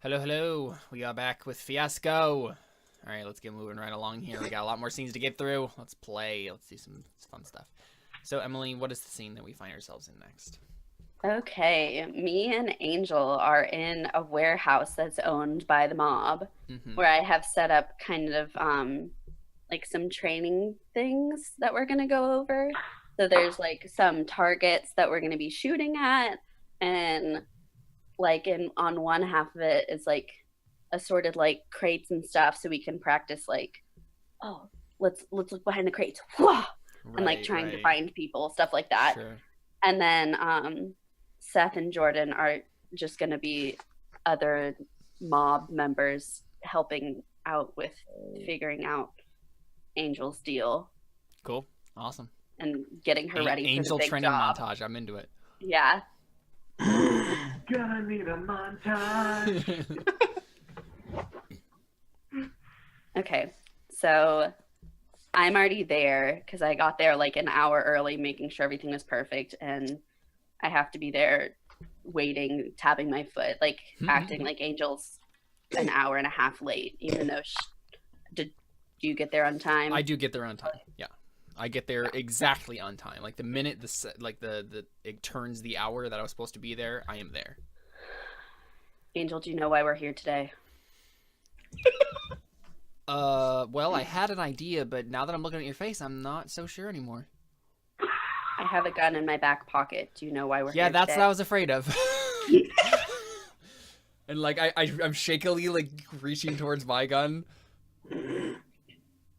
Hello, hello. We are back with Fiasco. All right, let's get moving right along here. We got a lot more scenes to get through. Let's play. Let's do some fun stuff. So, Emily, what is the scene that we find ourselves in next? Okay, me and Angel are in a warehouse that's owned by the mob, Mm-hmm. where I have set up kind of like some training things that we're gonna go over. So there's like some targets that we're gonna be shooting at, and like in on one half of it is like assorted like crates and stuff, so we can practice like, oh, let's look behind the crates, and like Right, trying to right. find people, stuff like that. Sure. And then Seth and Jordan are just going to be other mob members helping out with figuring out Angel's deal Cool. Awesome. and getting her ready for the Angel big training job. montage. I'm into it. Yeah. Gonna need a montage. Okay. So I'm already there because I got there like an hour early, making sure everything was perfect. And I have to be there waiting, tapping my foot, like acting like Angel's an hour and a half late, even though did you get there on time? I do get there on time. Yeah. I get there exactly on time. Like the minute the it turns the hour that I was supposed to be there, I am there. Angel, do you know why we're here today? Well, I had an idea, but now that I'm looking at your face, I'm not so sure anymore. I have a gun in my back pocket. Do you know why we're here That's today? what I was afraid of. And like I'm shakily like reaching towards my gun.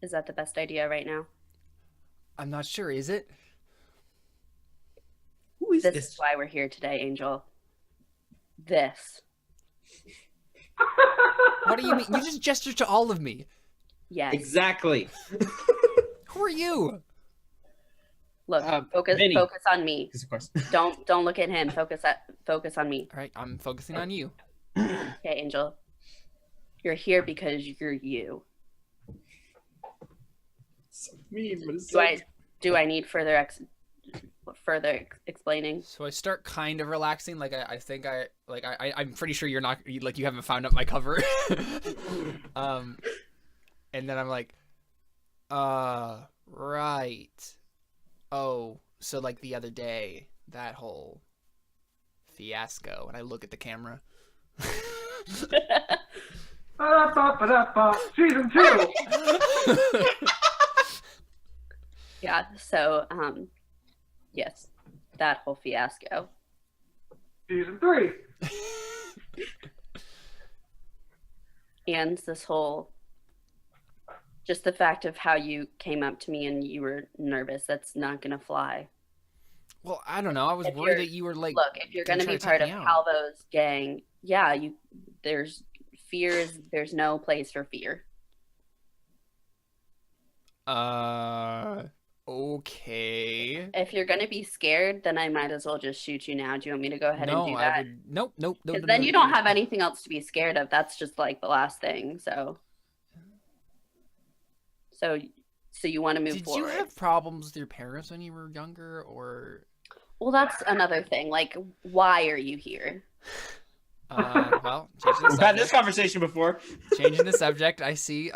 Is that the best idea right now? I'm not sure, is it? Who is This this? is why we're here today, Angel. This. What do you mean? You just gestured to all of me. Yes. Exactly. Who are you? Look, focus Vinny. focus on me. Of course. Don't look at him. Focus on me. All right, I'm focusing on you. Okay, Angel. You're here because you're you. So mean, but it's Do I need further explaining? So I start kind of relaxing. Like I think I'm pretty sure you're not like you haven't found out my cover. And then I'm like, right. Oh, so like the other day, that whole fiasco, and I look at the camera. Season 2. Yeah, so yes, that whole fiasco. Season 3. And this whole just the fact of how you came up to me and you were nervous, that's not gonna fly. Well, I don't know. I was If worried you're that you were like, Look, if you're gonna gonna try be to part take of me out. Calvo's gang, yeah, there's there's no place for fear. Okay. If you're gonna be scared, then I might as well just shoot you now. Do you want me to go ahead and No, do I that? would. Nope, nope, nope. Because then you don't have anything else to be scared of. That's just like the last thing. So you want to move Did forward? you have problems with your parents when you were younger, or? Well, that's another thing. Like, why are you here? Well, changing the We've had this subject. conversation before. Changing the subject. I see.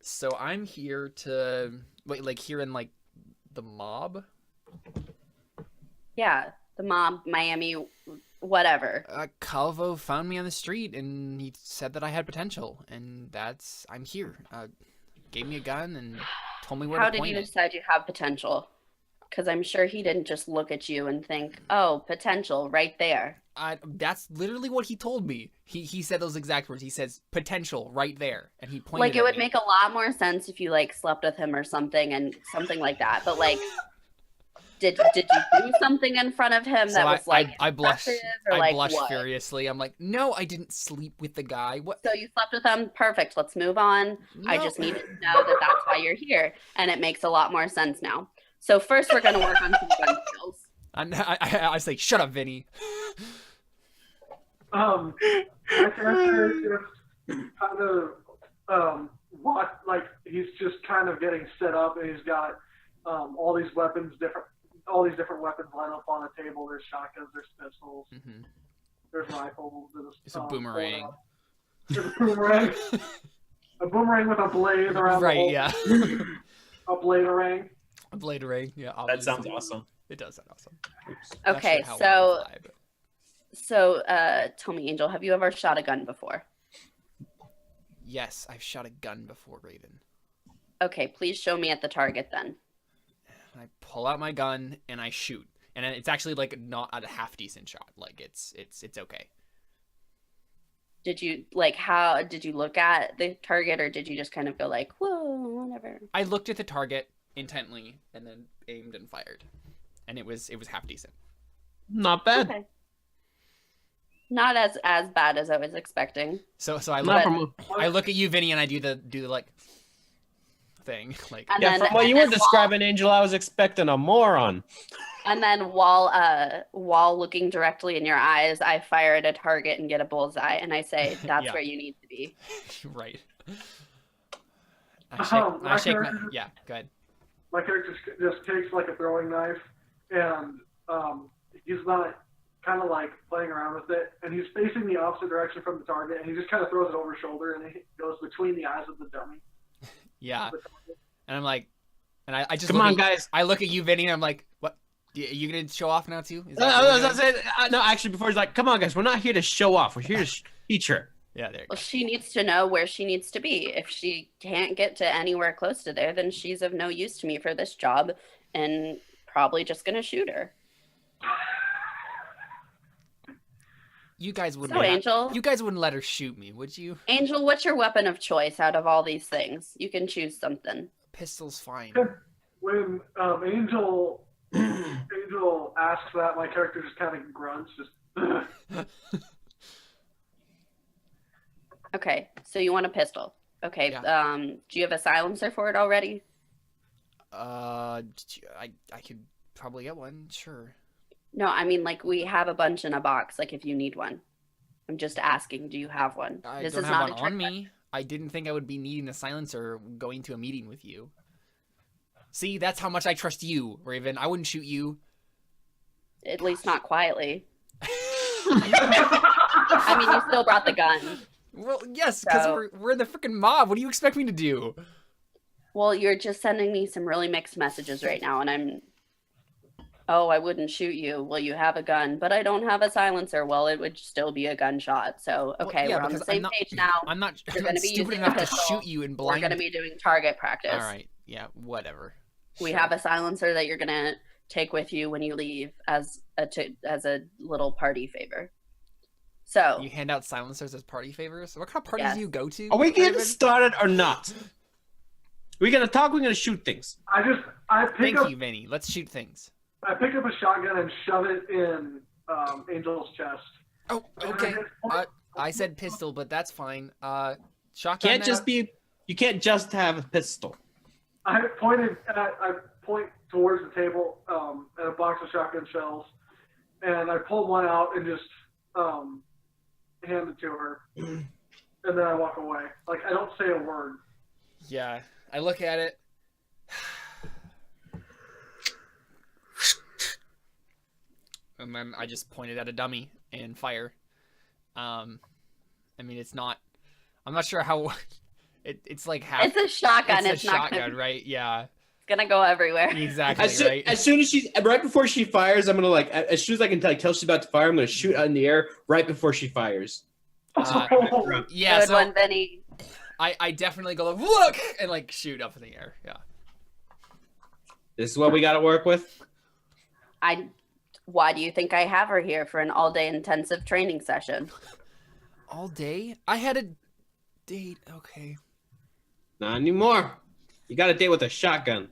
So I'm here to wait, like here in like the mob. Yeah, the mob, Miami, whatever. Calvo found me on the street, and he said that I had potential, and I'm here. Gave me a gun and told me where How to did point you it. decide you have potential? Because I'm sure he didn't just look at you and think, "Oh, potential right there." That's literally what he told me. He said those exact words. He says potential right there, and he pointed. Like, it at would me. make a lot more sense if you like slept with him or something and something like that. But like, did you do something in front of him So that was like I blushed. impressive, or I like blushed what? furiously. I'm like, no, I didn't sleep with the guy. What? So you slept with him. Perfect. Let's move on. I No. just needed to know that that's why you're here, and it makes a lot more sense now. So first, we're gonna work on some gun skills. I say, shut up, Vinny. After kind of what like he's just kind of getting set up, and he's got all these weapons, all these different weapons lined up on the table. There's shotguns, there's pistols. Mm-hmm. There's rifles. It's a boomerang. There's a boomerang. A boomerang with a blade around the Right, hole. yeah. A bladerang. A bladerang, yeah. That sounds obviously. awesome. It does sound awesome. Okay, Not sure how well so it'll fly, but- tell me, Angel, have you ever shot a gun before? Yes, I've shot a gun before, Raven. Okay, please show me at the target then. I pull out my gun and I shoot, and it's actually like not a half decent shot. Like it's okay. Did you did you look at the target, or did you just kind of go like, whoa, whatever? I looked at the target intently and then aimed and fired, and it was half decent. Not bad. Okay. Not as bad as I was expecting. So I Not look, from, I look at you, Vinny, and I do the like thing like. And yeah, then, from what and you were then describing, Angel, I was expecting a moron. And then while looking directly in your eyes, I fire at a target and get a bullseye, and I say, "That's Yeah. where you need to be." Right. My character- Yeah, go ahead. My character just takes like a throwing knife, and he's not kind of like playing around with it, and he's facing the opposite direction from the target, and he just kind of throws it over his shoulder, and it goes between the eyes of the dummy. Yeah, and I'm like, and I just Come look on, at, guys. I look at you, Vinny, and I'm like, what? You gonna show off now too? Is that I what was we're gonna doing? say, no, actually, before he's like, come on, guys, we're not here to show off. We're here to teach her. Yeah, there you Well, go. she needs to know where she needs to be. If she can't get to anywhere close to there, then she's of no use to me for this job, and probably just gonna shoot her. You guys wouldn't. So, let- Angel, You guys wouldn't let her shoot me, would you? Angel, what's your weapon of choice out of all these things? You can choose something. Pistol's fine. When Angel asks that, my character just kind of grunts, just. Okay, so you want a pistol. Okay, Yeah. Do you have a silencer for it already? I could probably get one. Sure. No, I mean, like, we have a bunch in a box, like, if you need one. I'm just asking, do you have one? I This don't is have not one a trick on me. I didn't think I would be needing a silencer going to a meeting with you. See, that's how much I trust you, Raven. I wouldn't shoot you. At least not quietly. I mean, you still brought the gun. Well, yes, because So- we're the freaking mob. What do you expect me to do? Well, you're just sending me some really mixed messages right now, and I'm... Oh, I wouldn't shoot you. Well, you have a gun, but I don't have a silencer. Well, it would still be a gunshot. So, Well, okay, yeah, we're on the because I'm same not- page now. I'm not You're gonna be stupid using enough a to pistol. shoot you in We're blind. going to be doing target practice. All right. Yeah, whatever. We Sure. have a silencer that you're going to take with you when you leave as a little party favor. So, You hand out silencers as party favors? What kind of parties Yes. do you go to? Are we getting Raven? started or not? We gonna talk? We're gonna shoot things. I pick Thank up you, Vinny. Let's shoot things. I pick up a shotgun and shove it in Angel's chest. Oh, okay. I said pistol, but that's fine. Shotgun. Can't just be. You can't just have a pistol. I point towards the table at a box of shotgun shells, and I pull one out and just hand it to her, and then I walk away. Like, I don't say a word. Yeah. I look at it. And then I just point it at a dummy and fire. I mean, it's not. I'm not sure how. It's like half. it's a shotgun. It's It's, a not shotgun, gonna, right? Yeah. it's gonna go everywhere. Exactly. As right. soon as she's right before she fires, I'm gonna like as soon as I can tell she's about to fire, I'm gonna shoot out in the air right before she fires. Yeah. Good So one, Benny. I definitely go like, look and like shoot up in the air. Yeah. This is what we got to work with. Why do you think I have her here for an all-day intensive training session? All day. I had a date. Okay. Not anymore. You got a date with a shotgun.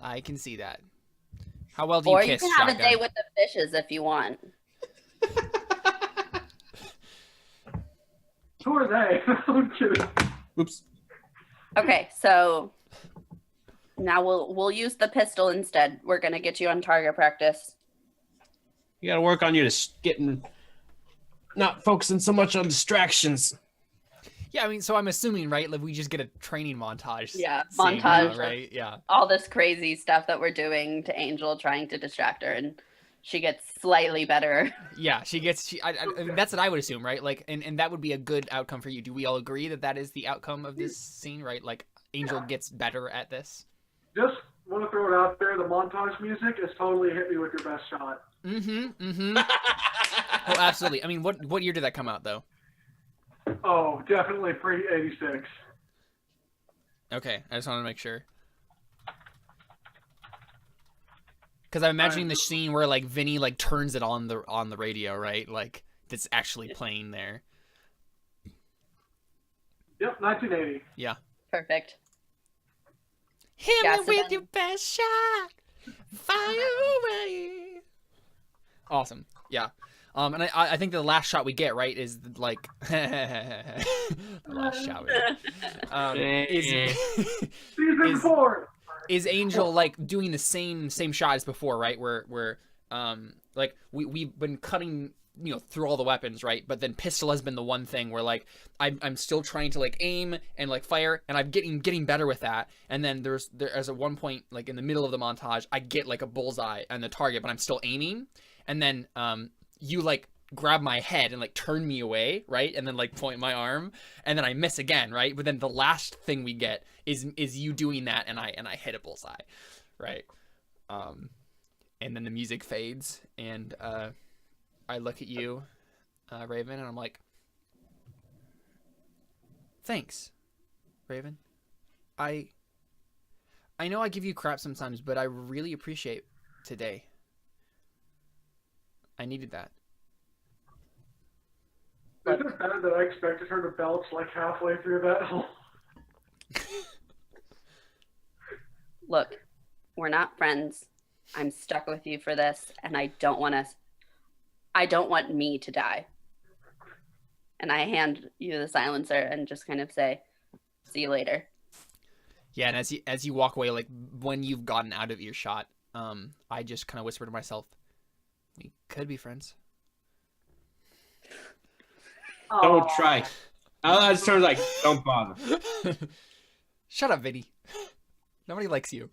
I can see that. How well do you Or you kiss, can have shotgun? a day with the fishes if you want. Who are they? I'm kidding. Oops. Okay, so now we'll use the pistol instead. We're gonna get you on target practice. You got to work on your getting, not focusing so much on distractions. Yeah, I mean, so I'm assuming, right? Like we just get a training montage. Yeah, scene now, montage of- right? Yeah. All this crazy stuff that we're doing to Angel, trying to distract her, and she gets slightly better. Yeah, she gets. I mean, that's what I would assume, right? Like, and that would be a good outcome for you. Do we all agree that that is the outcome of this scene, right? Like, Angel gets better at this. Just want to throw it out there. The montage music is totally hit me with your best shot. Oh, absolutely. I mean, what year did that come out, though? Oh, definitely pre-86. Okay, I just want to make sure. Because I'm imagining the scene where like Vinny like turns it on the radio, right? Like that's actually playing there. Yep, 1980. Yeah. Perfect. Hit Yeah, me so with then- your best shot, fire away. Awesome. Yeah. And I think the last shot we get, right, is like the last shot we get, Season 4. is Angel like doing the same shot as before, right? Where like we've been cutting, you know, through all the weapons, right? But then pistol has been the one thing where like I'm still trying to like aim and like fire, and I'm getting better with that. And then there's at one point like in the middle of the montage, I get like a bullseye on the target, but I'm still aiming. And then you like grab my head and like turn me away, right? And then like point my arm, and then I miss again, right? But then the last thing we get is you doing that, and I hit a bullseye, right? And then the music fades, and I look at you, Raven, and I'm like, thanks, Raven. I know I give you crap sometimes, but I really appreciate today. I needed that. Is it bad that I expected her to belch like halfway through that whole... Look, we're not friends. I'm stuck with you for this, and I don't want me to die. And I hand you the silencer and just kind of say, see you later. Yeah, and as you walk away, like when you've gotten out of earshot, I just kind of whisper to myself, we could be friends. Don't try. I just turns like, don't bother. Shut up, Vinny. Nobody likes you.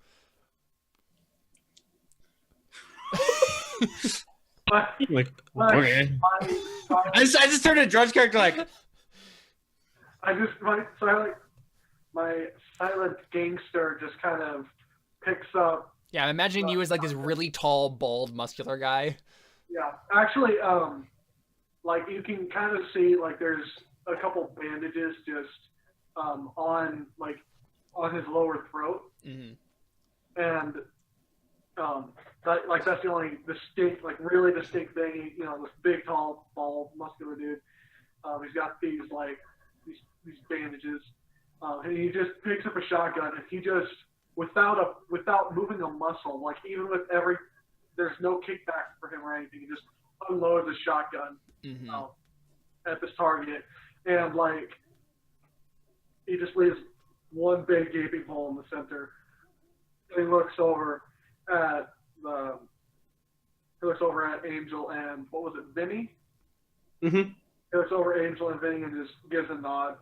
Like, okay. I just turned a Drudge character like, my silent gangster just kind of picks up. Yeah, I'm imagining you as like this really tall, bald, muscular guy. Yeah, actually, like you can kind of see like there's a couple bandages just on his lower throat, and that's the only really distinct thing. You know, this big, tall, bald, muscular dude. He's got these bandages, and he just picks up a shotgun, and he just without moving a muscle, like even with there's no kickback for him or anything. He just unloads a shotgun at this target, and like he just leaves one big gaping hole in the center. And he looks over at Angel and what was it, Vinny? mm-hmm. He looks over at Angel and Vinny and just gives a nod.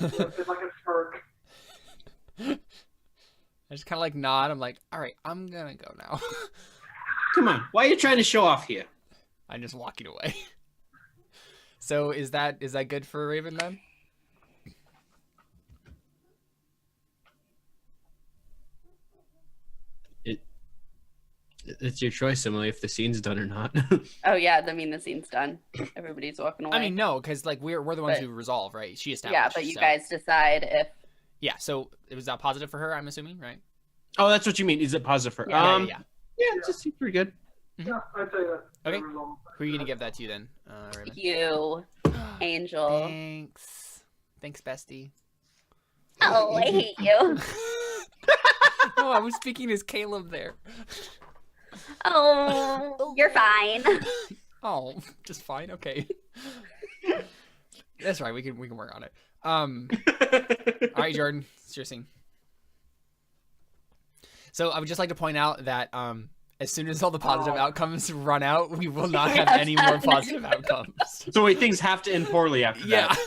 It's like a smirk. I just kind of like nod. I'm like, all right, I'm gonna go now. Come on, why are you trying to show off here? I'm just walking away. So is that good for Raven then? It's your choice, Emily, if the scene's done or not. Oh yeah, I mean the scene's done. Everybody's walking away. I mean, no, because like we're the ones But- who resolve, right? She established. yeah, but you so- guys decide if Yeah, so it was that positive for her, I'm assuming, right? Oh, that's what you mean. Is it positive for? Yeah. Yeah. Yeah, it's just pretty good. Yeah, I'd say that. Okay. Resolve. Who are you gonna give that to then, Raven? you, Angel. Thanks, bestie. Oh, I hate you. No, I was speaking as Caleb there. Oh, you're fine. Oh, just fine. Okay. That's right. We can work on it. All right, Jordan, it's your scene. So I would just like to point out that as soon as all the positive outcomes run out, we will not have any more positive outcomes. So wait, things have to end poorly after Yeah. that.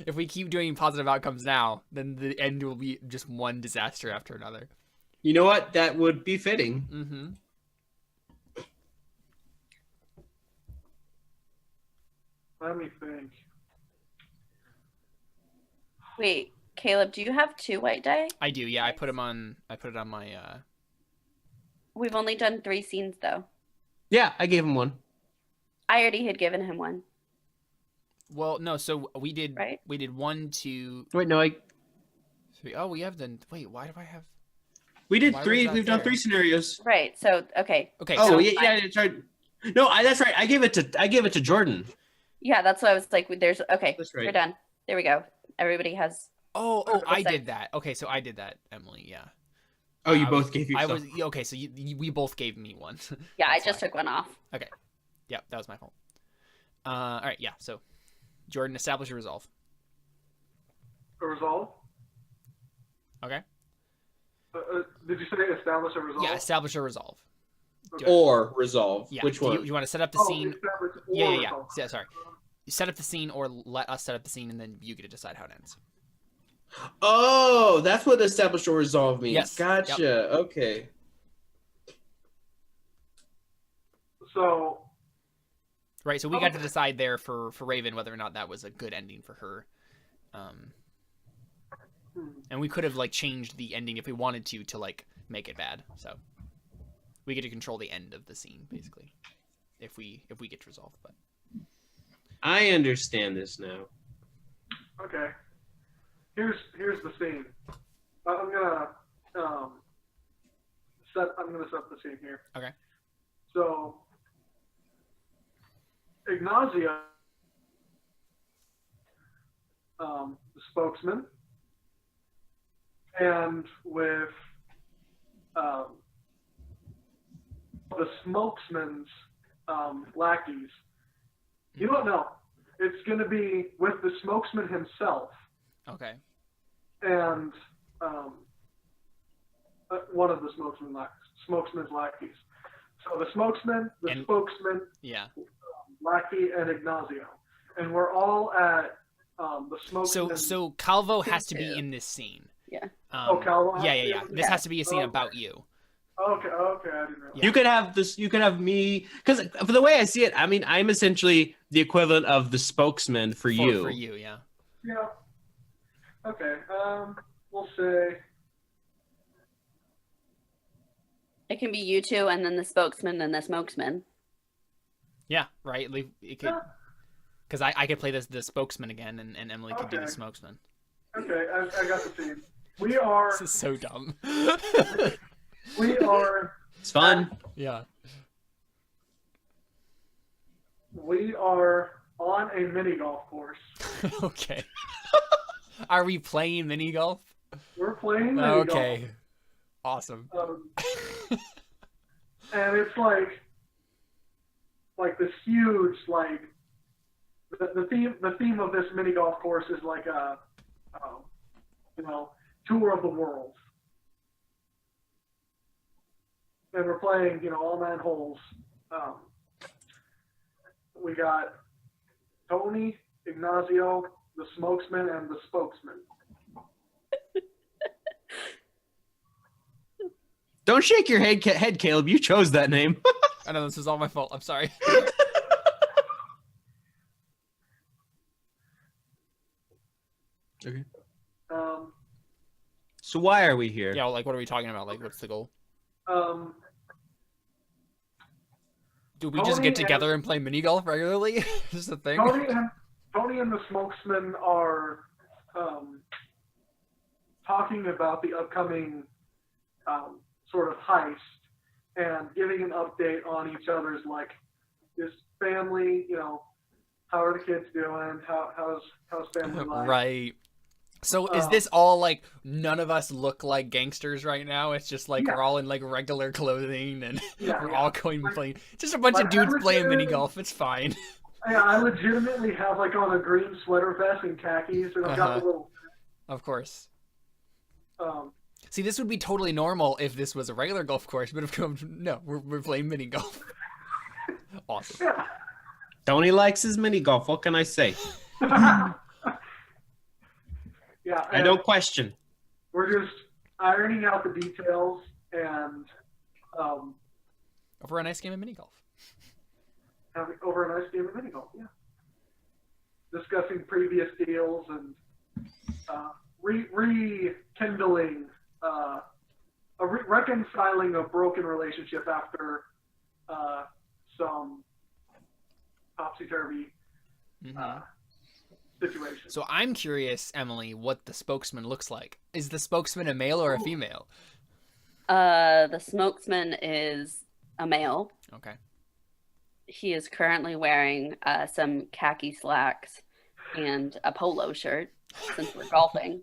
If we keep doing positive outcomes now, then the end will be just one disaster after another. You know what? That would be fitting. Mm-hmm. Let me think. Wait, Caleb, do you have 2 white die? I do. Yeah, I put it on my. We've only done 3 scenes though. Yeah, I gave him one. I already had given him one, Well, no. So we did. right? We did 1, 2, Wait, no, 3. Oh, we have the. Wait, why do I have? we did Why was 3. that We've done there? 3 scenarios. Right. So okay. Okay. Oh, so, yeah, that's right. No, that's right. I gave it to Jordan. Yeah, that's what I was like. There's okay. That's right. We're done. There we go. Everybody has. Oh, I What's that? did that. Okay, so I did that, Emily. Yeah. Oh, you I both was- gave I yourself. was okay. So we both gave me one. Yeah, I That's just why. took one off. Yeah, that was my fault. All right. Yeah. So, Jordan, establish a resolve. A resolve? Okay. Did you say establish a resolve? Yeah, establish a resolve. Okay. Or resolve. Yeah. Which Do one? you want to set up the Oh, scene? establish or Yeah. resolve. Yeah. Sorry. You set up the scene, or let us set up the scene, and then you get to decide how it ends. Oh, that's what establish or resolve means. Yes. Gotcha. Okay. So, Right. So we got to decide there for Raven whether or not that was a good ending for her. And we could have like changed the ending if we wanted to like make it bad. So we get to control the end of the scene basically, if we get to resolve. But I understand this now. okay. Here's the scene. I'm gonna set the scene here. Okay. So, Ignazio, the spokesman, and with the smokesman's lackeys. You don't know. It's going to be with the smokesman himself okay. and one of the smokesman's lackeys. So the smokesman, the And- spokesman, Yeah. lackey, and Ignazio, and we're all at the smokesman. So Calvo has to be too. in this scene. Yeah. Calvo has Yeah. to be Yeah. in This Yeah. has to be a scene Okay. about you. Okay, I didn't realize. Yeah. You could have this. You could have me, because for the way I see it, I mean, I'm essentially the equivalent of the spokesman for you. For you. Yeah. Yeah. Okay. We'll say. It can be you two, and then the spokesman, and the smokesman. Yeah. Right. It could. Yeah. Because I could play the spokesman again, and Emily could do the Okay. smokesman. Okay, I got the scene. We are. This is so dumb. We are. It's fun. Yeah. We are on a mini golf course. Okay. Are we playing mini golf? We're playing mini Okay. Awesome. golf. And it's like this huge the theme of this mini golf course is like a tour of the world. And we're playing, all 9 holes. We got Tony, Ignazio, the smokesman, and the spokesman. Don't shake your head, Caleb. You chose that name. I know this is all my fault. I'm sorry. Okay. Um, So why are we here? Yeah. Like, what are we talking about? Like, what's the goal? um, Do we just Tony get together and play mini golf regularly? Is this a thing? Tony and the spokesman are talking about the upcoming sort of heist and giving an update on each other's this family. How are the kids doing? How's family life? Right. So is this all like none of us look like gangsters right now? It's just like Yeah. we're all in like regular clothing and Yeah, we're yeah. all going and playing. Just a bunch of Like, dudes playing mini legitimately- golf. It's fine. I legitimately have on a green sweater vest and khakis, and I've got the little. Of course. Um, See, this would be totally normal if this was a regular golf course, but no, we're playing mini golf. Awesome. yeah. Tony likes his mini golf. What can I say? Yeah. I don't question. We're just ironing out the details and Over a nice game of mini golf. having over a nice game of mini golf. Yeah. discussing previous deals and rekindling, reconciling a broken relationship after some topsy-turvy situation. So I'm curious, Emily, what the spokesman looks like. Is the spokesman a male or a female? The spokesman is a male. Okay. He is currently wearing some khaki slacks and a polo shirt since we're golfing.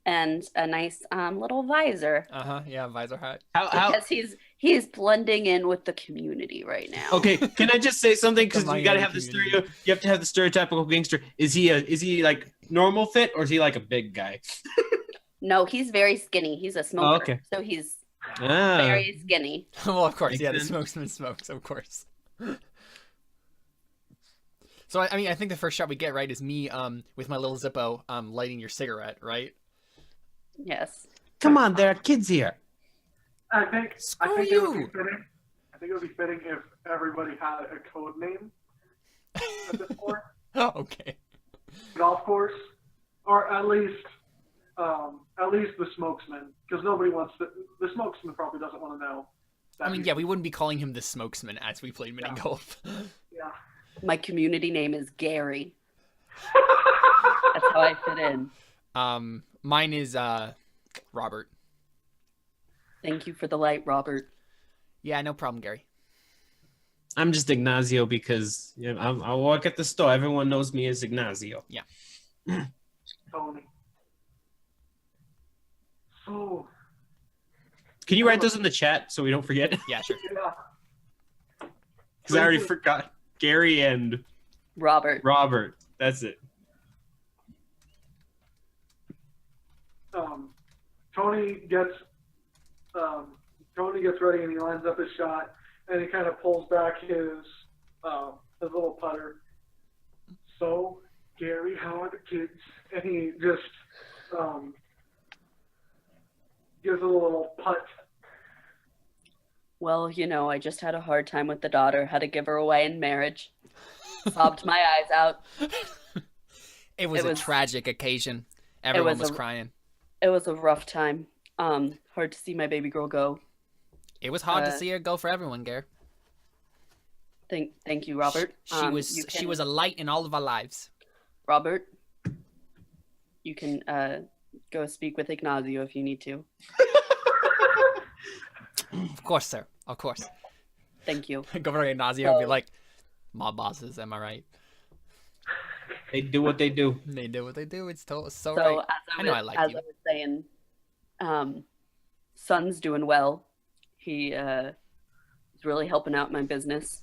And a nice little visor. Yeah, visor hat. How? Because he's blending in with the community right now. Okay, can I just say something? Because The you gotta have minority the stereo. You have to have the stereotypical gangster. Is he like normal fit or is he like a big guy? No, he's very skinny. He's a smoker. Oh, okay. So he's Ah. very skinny. Well, of course, Makes yeah, the sense. spokesman smokes, of course. So I mean, I think the first shot we get right is me with my little Zippo lighting your cigarette, right? Yes. Come on, there are kids here. I think Screw it would be you. fitting. I think it would be fitting if everybody had a code name at this point. Oh, okay. Golf course, or at least the smokesman, because nobody wants to. The smokesman probably doesn't want to know. I mean, yeah, we wouldn't be calling him the spokesman as we played mini golf. Yeah. My community name is Gary. That's how I fit in. Mine is Robert. Thank you for the light, Robert. Yeah, no problem, Gary. I'm just Ignazio because I work at the store. Everyone knows me as Ignazio. Tony. So Can you write those in the chat so we don't forget? Yeah, sure. yeah, Because I already forgot Gary and Robert. Robert. That's it. Tony gets ready and he lines up his shot and he kind of pulls back his little putter. So, Gary, how are the kids? And he just gives a little putt. Well, I just had a hard time with the daughter. Had to give her away in marriage. Sobbed my eyes out. It was a tragic occasion. Everyone was crying. It was a rough time. Hard to see my baby girl go. It was hard to see her go for everyone, Gare. Thank you, Robert. She was a light in all of our lives. Robert, you can go speak with Ignazio if you need to. Of course, sir. Of course. Thank you. Go over to Ignazio and be like, "My bosses, am I right? They do what they do. They do what they do. It's so So right." as I know I like as you. I was saying, son's doing well. He is really helping out my business.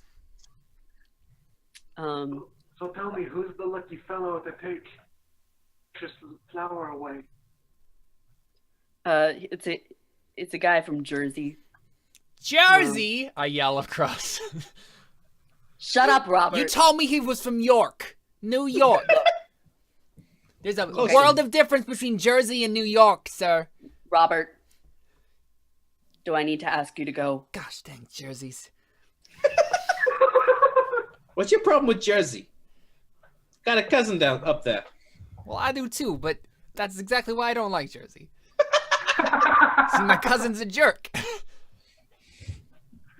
So tell me, who's the lucky fellow to take just the flower away? It's a guy from Jersey. Jersey! I yell across. Shut up, Robert. You told me he was from York. New York. There's a Okay. world of difference between Jersey and New York, sir. Robert, do I need to ask you to go? Gosh dang Jerseys. What's your problem with Jersey? Got a cousin down up there. Well, I do too, but that's exactly why I don't like Jersey. See, my cousin's a jerk.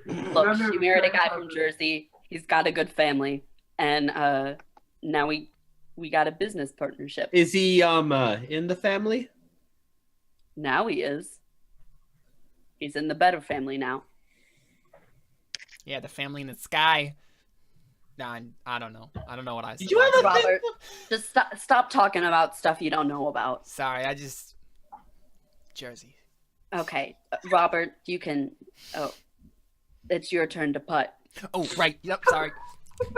Look, he married a guy from Jersey. He's got a good family, and now we got a business partnership. Is he in the family? Now he is. He's in the better family now. Yeah, the family in the sky. Nah, I don't know. I don't know what I said. Did you have a Robert, just stop talking about stuff you don't know about. Sorry, I just Jersey. Okay, Robert, you can. Oh, it's your turn to putt. Oh, right. Yep. Sorry.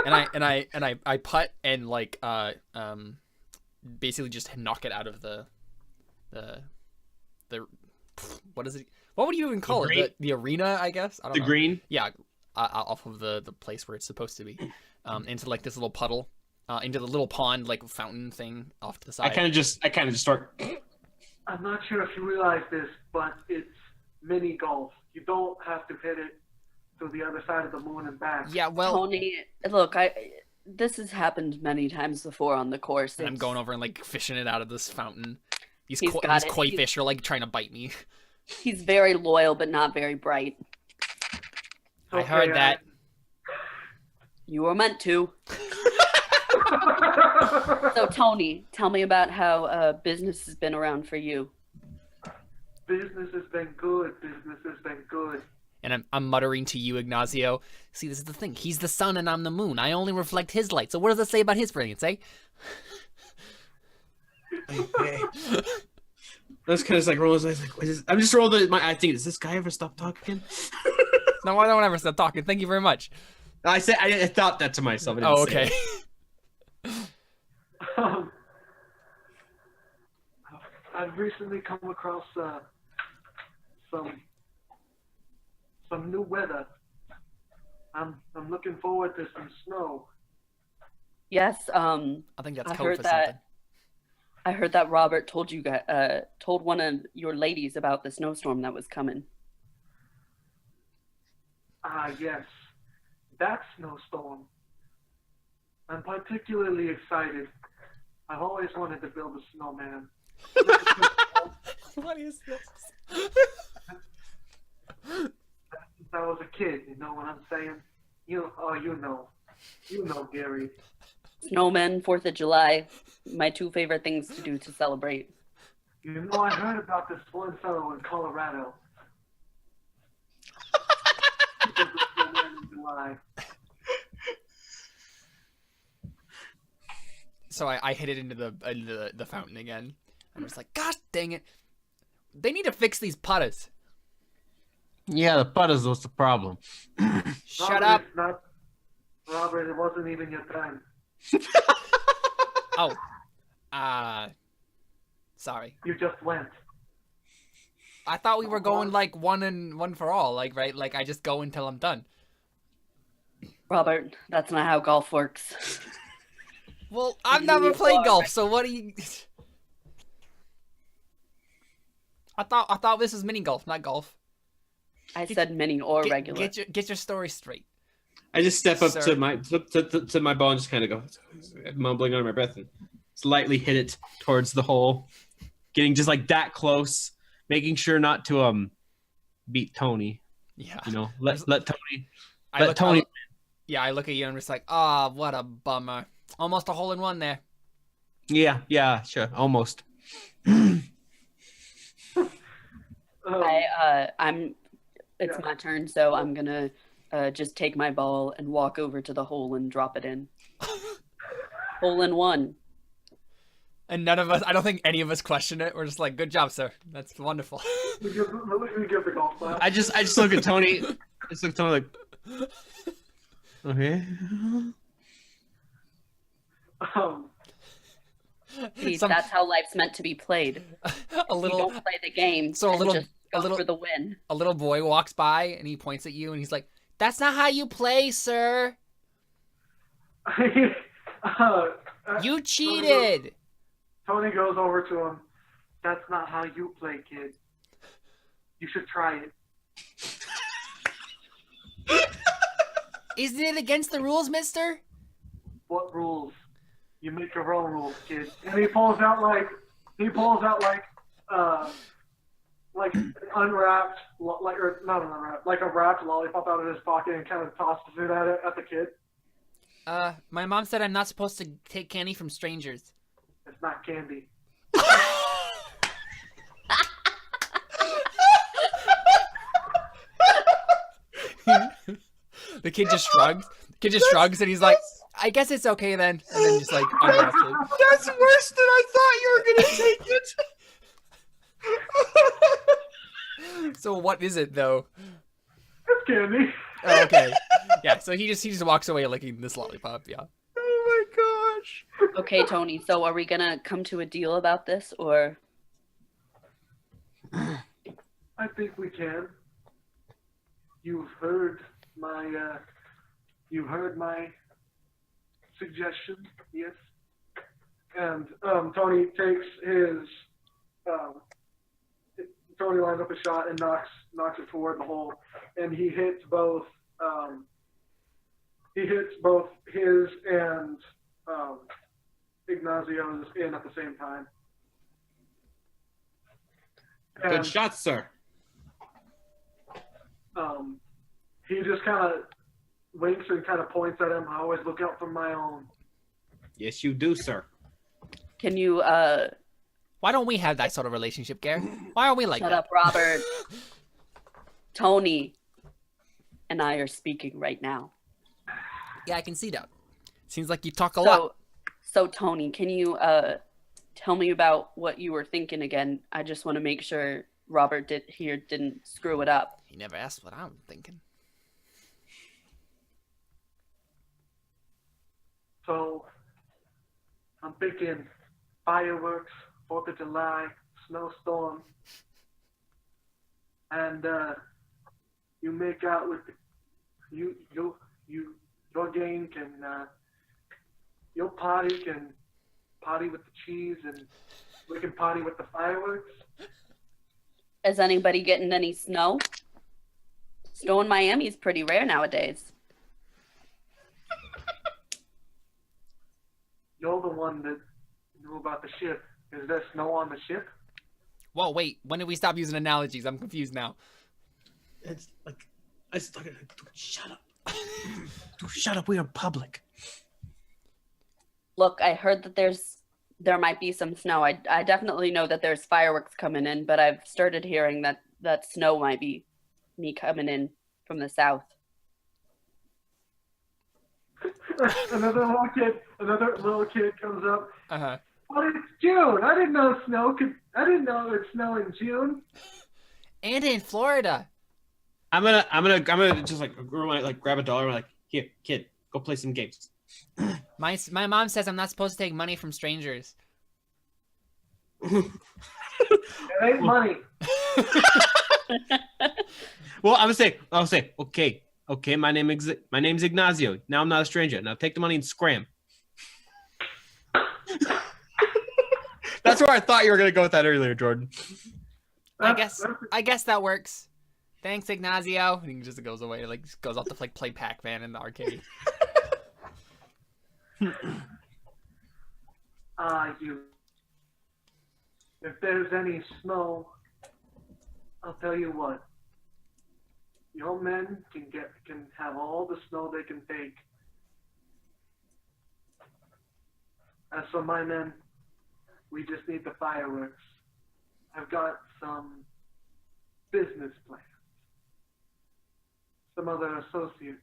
And I putt and like basically just knock it out of the what is it? What would you even call it? The arena, I guess. I don't The know. green? Yeah, off of the place where it's supposed to be, into like this little puddle, into the little pond like fountain thing off to the side. I kind of just start. I'm not sure if you realize this, but it's mini golf. You don't have to hit it to the other side of the moon and back. Yeah, well, Tony, look, this has happened many times before on the course. And I'm going over and like fishing it out of this fountain. These He's these got it. koi fish are like trying to bite me. He's very loyal, but not very bright. I heard that. You were meant to. So, Tony, tell me about how business has been around for you. Business has been good. Business has been good. And I'm muttering to you, Ignazio. See, this is the thing. He's the sun and I'm the moon. I only reflect his light. So what does that say about his brilliance, eh? That's kind of like rolling his eyes. Like, I'm just rolling my. I think, does this guy ever stop talking? No, I don't ever stop talking. Thank you very much. I said I thought that to myself. I didn't Oh, say okay. it. I've recently come across some new weather. I'm looking forward to some snow. Yes, I think that's I code heard for that. something. I heard that Robert told you told one of your ladies about the snowstorm that was coming. Ah, yes. That snowstorm. I'm particularly excited. I've always wanted to build a snowman. What is this? Since I was a kid, you know what I'm saying? You know, Gary. Snowmen, 4th of July, my two favorite things to do to celebrate. You know, I heard about this one fellow in Colorado. He built a snowman in July. So I hit it into the fountain again. I'm just like, gosh dang it. They need to fix these putters. Yeah, the putters was the problem. Shut up. Robert, it wasn't even your time. Oh. Sorry. You just went. I thought we were going like one for all, like, right? Like I just go until I'm done. Robert, that's not how golf works. Well, I've never played golf, so what do you... I thought this was mini golf, not golf. I said mini or regular. Get your story straight. I just step up Sir. to my ball and just kind of go mumbling under my breath and slightly hit it towards the hole, getting just like that close, making sure not to beat Tony. Yeah. You know, let Tony. I look at you and I'm just like, ah, what a bummer. Almost a hole in one there. Yeah, sure, almost. It's my turn, so I'm gonna just take my ball and walk over to the hole and drop it in. Hole in one. And none of us, I don't think any of us question it. We're just like, good job, sir. That's wonderful. We give the golf clap. I just look at Tony. I just look at Tony like, okay. See, that's how life's meant to be played. You don't play the game. So just go for the win. A little boy walks by and he points at you and he's like, "That's not how you play, sir. You cheated." Tony goes over to him. That's not how you play, kid. You should try it. Isn't it against the rules, mister? What rules? You make your own rules, kid. And he pulls out like unwrapped, or not unwrapped, like a wrapped lollipop out of his pocket and kind of tosses it at the kid. My mom said I'm not supposed to take candy from strangers. It's not candy. The kid just shrugs. And he's like, I guess it's okay then. And then just like unwraps it. That's worse than I thought you were gonna take it. So what is it though? It's candy. Oh, okay. Yeah, so he just walks away licking this lollipop, yeah. Oh my gosh. Okay, Tony, so are we gonna come to a deal about this, or? I think we can. You've heard my suggestion, yes? And Tony takes his Tony lines up a shot and knocks it toward the hole, and he hits both he hits both his and Ignazio's in at the same time. Good And, shot, sir. he just kind of winks and kind of points at him. I always look out for my own. Yes, you do, sir. Can you Why don't we have that sort of relationship, Gare? Why are we like shut that? up, Robert? Tony and I are speaking right now. Yeah, I can see that. Seems like you talk a lot. So Tony, can you tell me about what you were thinking again? I just want to make sure Robert didn't screw it up. He never asked what I'm thinking. So I'm thinking fireworks, 4th of July, snowstorm, and you make out with your gang can your party can party with the cheese and we can party with the fireworks. Is anybody getting any snow? Snow in Miami is pretty rare nowadays. You're the one that knew about the ship. Is there snow on the ship? Whoa, wait. When did we stop using analogies? I'm confused now. It's like, shut up. Dude, shut up. We are public. Look, I heard that there might be some snow. I definitely know that there's fireworks coming in, but I've started hearing that snow might be me coming in from the south. Another little kid comes up. Uh-huh. But it's June. I didn't know it'd snow in June. And in Florida. I'm gonna just like grab $1 and like, here, kid, go play some games. My mom says I'm not supposed to take money from strangers. It ain't money. Well, I'll say, okay, my name's Ignazio. Now I'm not a stranger. Now take the money and scram. That's where I thought you were gonna go with that earlier, Jordan. I guess that works. Thanks, Ignazio. And he just goes away, like goes off to play Pac-Man in the arcade. You. If there's any snow, I'll tell you what. Your men can have all the snow they can take. As for my men, we just need the fireworks. I've got some business plans. Some other associates.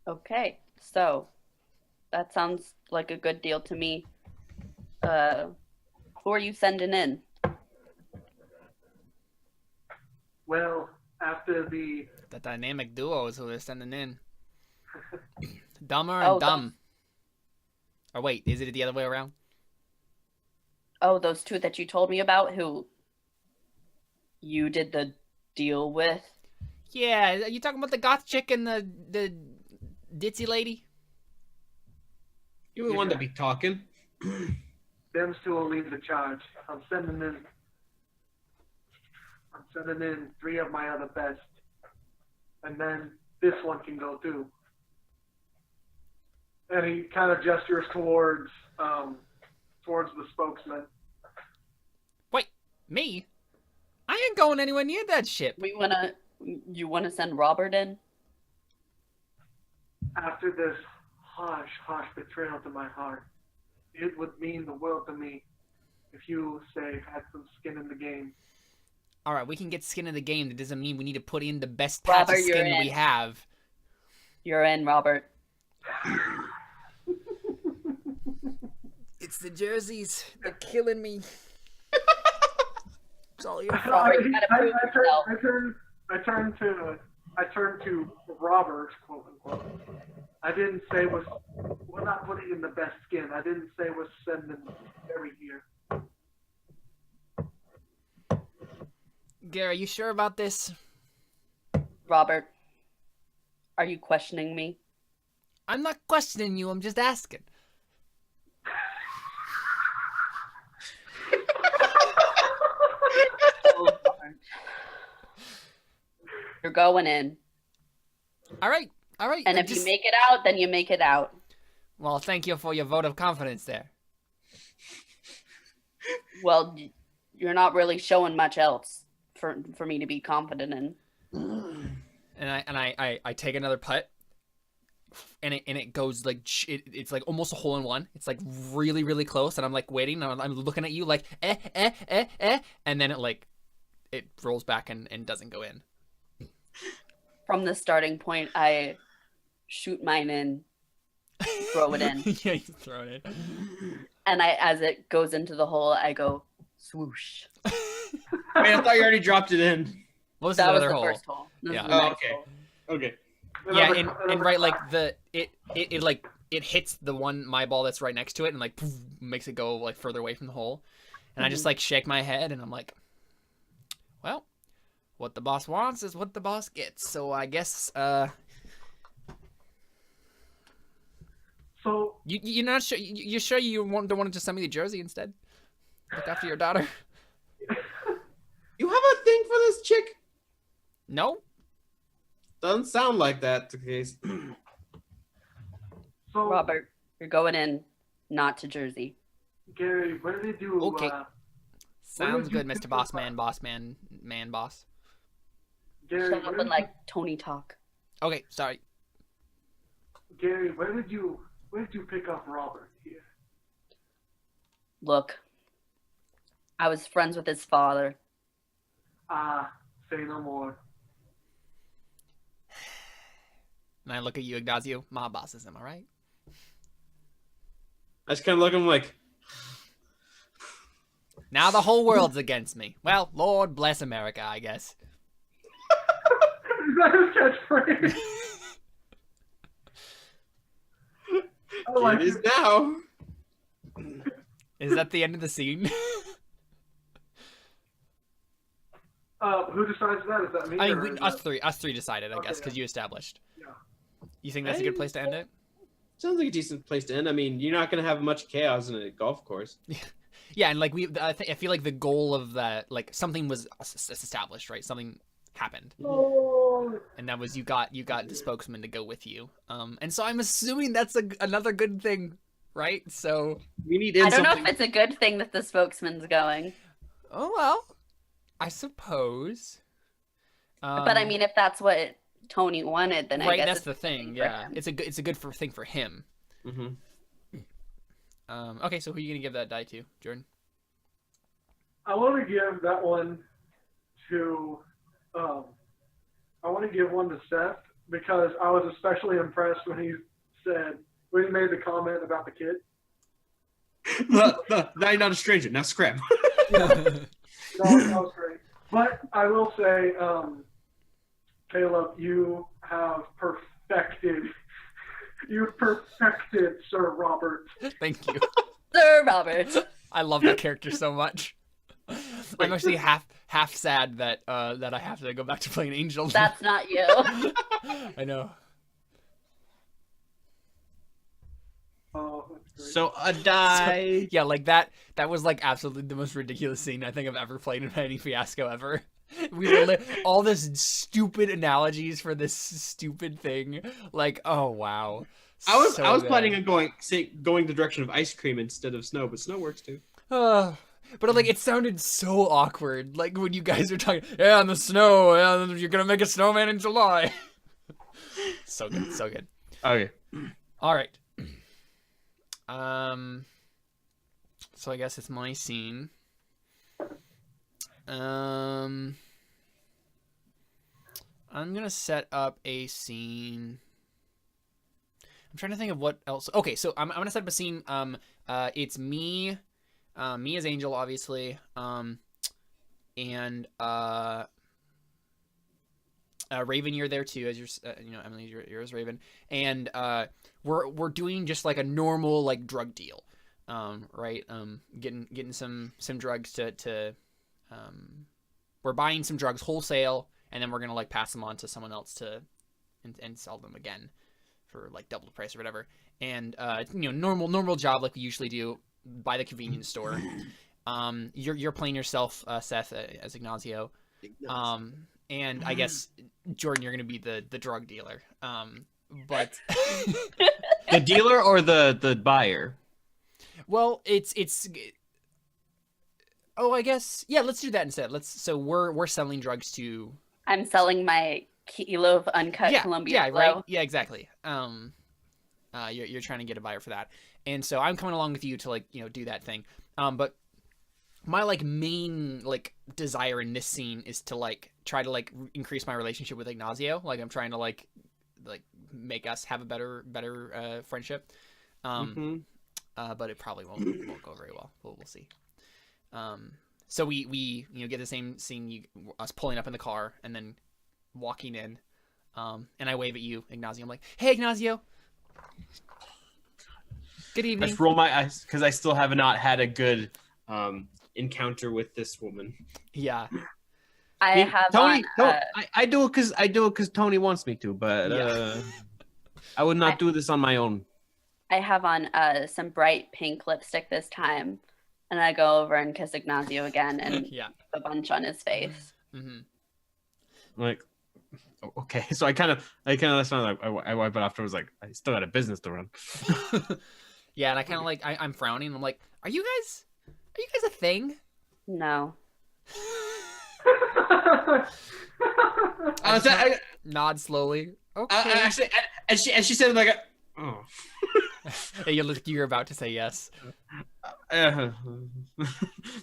Okay, so that sounds like a good deal to me. Who are you sending in? Well, after The dynamic duo is who they're sending in. Dumber Oh, and dumb. Or wait, is it the other way around? Oh, those two that you told me about who you did the deal with? Yeah, are you talking about the goth chick and the ditzy lady? You the one to be talking. them two will lead the charge. I'm sending in 3 of my other best. And then this one can go too. And he kind of gestures towards the spokesman. Wait, me? I ain't going anywhere near that ship. You wanna send Robert in? After this harsh betrayal to my heart, it would mean the world to me if you, say, had some skin in the game. All right, we can get skin in the game. That doesn't mean we need to put in the best Robert, patch of you're skin we in. have. You're in, Robert. It's the jerseys. They're killing me. It's all your fault. Robert, you gotta prove yourself. I turn to Robert, quote unquote. I didn't say we're not putting in the best skin. I didn't say we're sending Barry here. Gary, are you sure about this? Robert, are you questioning me? I'm not questioning you. I'm just asking. Oh, Robert. You're going in. All right. And if you make it out, then you make it out. Well, thank you for your vote of confidence there. Well, you're not really showing much else for me to be confident in. And I take another putt, and it goes like it's like almost a hole in one. It's like really, really close, and I'm like waiting, and I'm looking at you like and then it rolls back and doesn't go in. From the starting point, I shoot mine in, throw it in. Yeah, you throw it in. And as it goes into the hole, I go swoosh. Wait, I thought you already dropped it in. What was That the was other the hole? first hole. This Yeah. is the Oh, next okay. hole. Okay. Yeah, and right, like it hits the one my ball that's right next to it, and like poof, makes it go like further away from the hole, and I just like shake my head, and I'm like, well, what the boss wants is what the boss gets. So I guess So you're not sure you're sure you don't want to just send me the jersey instead? Look after your daughter. You have a thing for this chick? No. Doesn't sound like that the case. so Robert, you're going in, not to Jersey. Gary, what did they do? Okay. Sounds did you good, Mr. pick Boss up? Man, boss. Gary, Shut up where and did like Tony talk. Okay, sorry. Gary, where did you pick up Robert here? Look, I was friends with his father. Say no more. And I look at you, Ignazio. My boss is, am I right? I just kind of look at him like, Now the whole world's against me. Well, Lord bless America, I guess. Is that his catchphrase? I like it is it. now. Is that the end of the scene? Who decides that? Is that me? I or mean, is us that- three decided, I Okay, guess, because yeah. you established. Yeah. You think that's a good place to end it? Sounds like a decent place to end. I mean, you're not going to have much chaos in a golf course. Yeah, and like I feel like the goal of that, like something was established, right? Something happened, Oh, and that was you got the spokesman to go with you. And so I'm assuming that's another good thing, right? So, We need I in don't know something. if it's a good thing that the spokesman's going. oh well, I suppose. But I mean, if that's what Tony wanted, then I right, guess that's it's the a good thing. for Yeah, him. it's a good thing for him. Mm-hmm. Okay, so who are you gonna give that die to, Jordan? I want to give that one to. I want to give one to Seth because I was especially impressed when he made the comment about the kid. Now you're not a stranger. Now scrap. That was great. But I will say, Caleb, you have perfected Sir Robert. Thank you. Sir Robert. I love that character so much. I'm actually half sad that I have to go back to playing Angel. That's not you. I know. Oh, that's great. So a die. Yeah, like that was like absolutely the most ridiculous scene I think I've ever played in any Fiasco ever. We were all this stupid analogies for this stupid thing. Like, oh wow. I was good. planning on going the direction of ice cream instead of snow, but snow works too. But like it sounded so awkward, like when you guys were talking, yeah, in the snow, yeah, you're gonna make a snowman in July. So good, so good. Okay. All right. So I guess it's my scene. I'm gonna set up a scene. I'm trying to think of what else. Okay, so I'm gonna set up a scene. It's me. Me as Angel, obviously, and Raven, you're there too, as you're, Emily, you're as Raven, and we're doing just like a normal like drug deal, right? Getting some drugs to we're buying some drugs wholesale, and then we're gonna like pass them on to someone else and sell them again for like double the price or whatever, and normal job like we usually do by the convenience store. You're playing yourself, Seth, as Ignazio. and I guess Jordan, you're gonna be the drug dealer. But The dealer or the buyer? well, it's. Oh, I guess yeah. Let's do that instead. So we're selling drugs to. I'm selling my kilo of uncut Columbia yeah, Flow. right. Yeah, exactly. You're trying to get a buyer for that, and so I'm coming along with you to do that thing. But my main desire in this scene is to try to increase my relationship with Ignazio. I'm trying to make us have a better friendship. But it probably won't go very well. We'll see. So we get the same scene, us pulling up in the car and then walking in, and I wave at you, Ignazio. I'm like, hey, Ignazio. Good I evening. just roll my eyes because I still have not had a good encounter with this woman. Yeah. I have Tony. on, I do it because Tony wants me to, but I would not do this on my own. I have on some bright pink lipstick this time, and I go over and kiss Ignazio again and Yeah. a bunch on his face. Mm-hmm. Like, okay, so I kind of that's not I wipe it after. I was like, I still got a business to run. Yeah, and I kind of I'm frowning. I'm like, are you guys a thing? No. I just nod slowly. Okay. Actually, and she said like, oh. Hey, you're about to say yes. I'm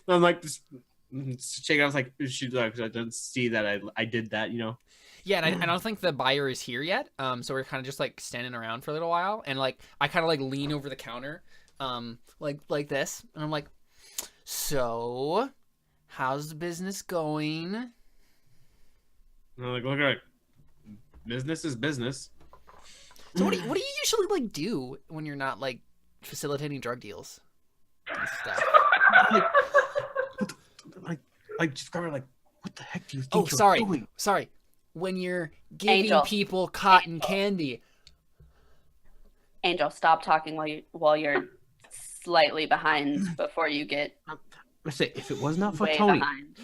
like, just shaking. I was like, she's like, I didn't see that I did that, Yeah, and I don't think the buyer is here yet. So we're kind of just standing around for a little while, and I kind of lean over the counter, like this, and I'm like, so, how's the business going? And I'm like, look at business is business. So what do you usually do when you're not facilitating drug deals and stuff? Just cover what the heck do you think Oh, you're doing? sorry. When you're giving Angel. people cotton candy. Angel, stop talking while you're slightly behind before you get I'm gonna say if it was not for way Tony, behind.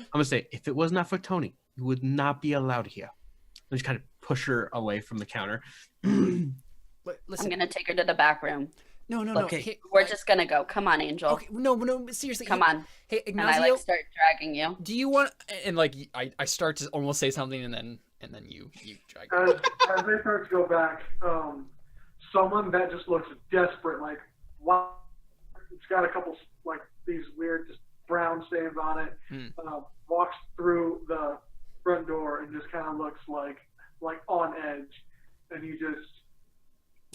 you would not be allowed here. I just kind of push her away from the counter. But listen, I'm gonna take her to the back room. no. Okay. Hey, We're just gonna go. Come on, Angel. okay, no, seriously. Come on. Hey, And I Ignazio, start dragging you. do you want? And I start to almost say something, and then you drag. As they start to go back, someone that just looks desperate, wow, it's got a couple these weird just brown stains on it, walks through the front door and just kind of looks like on edge, and he just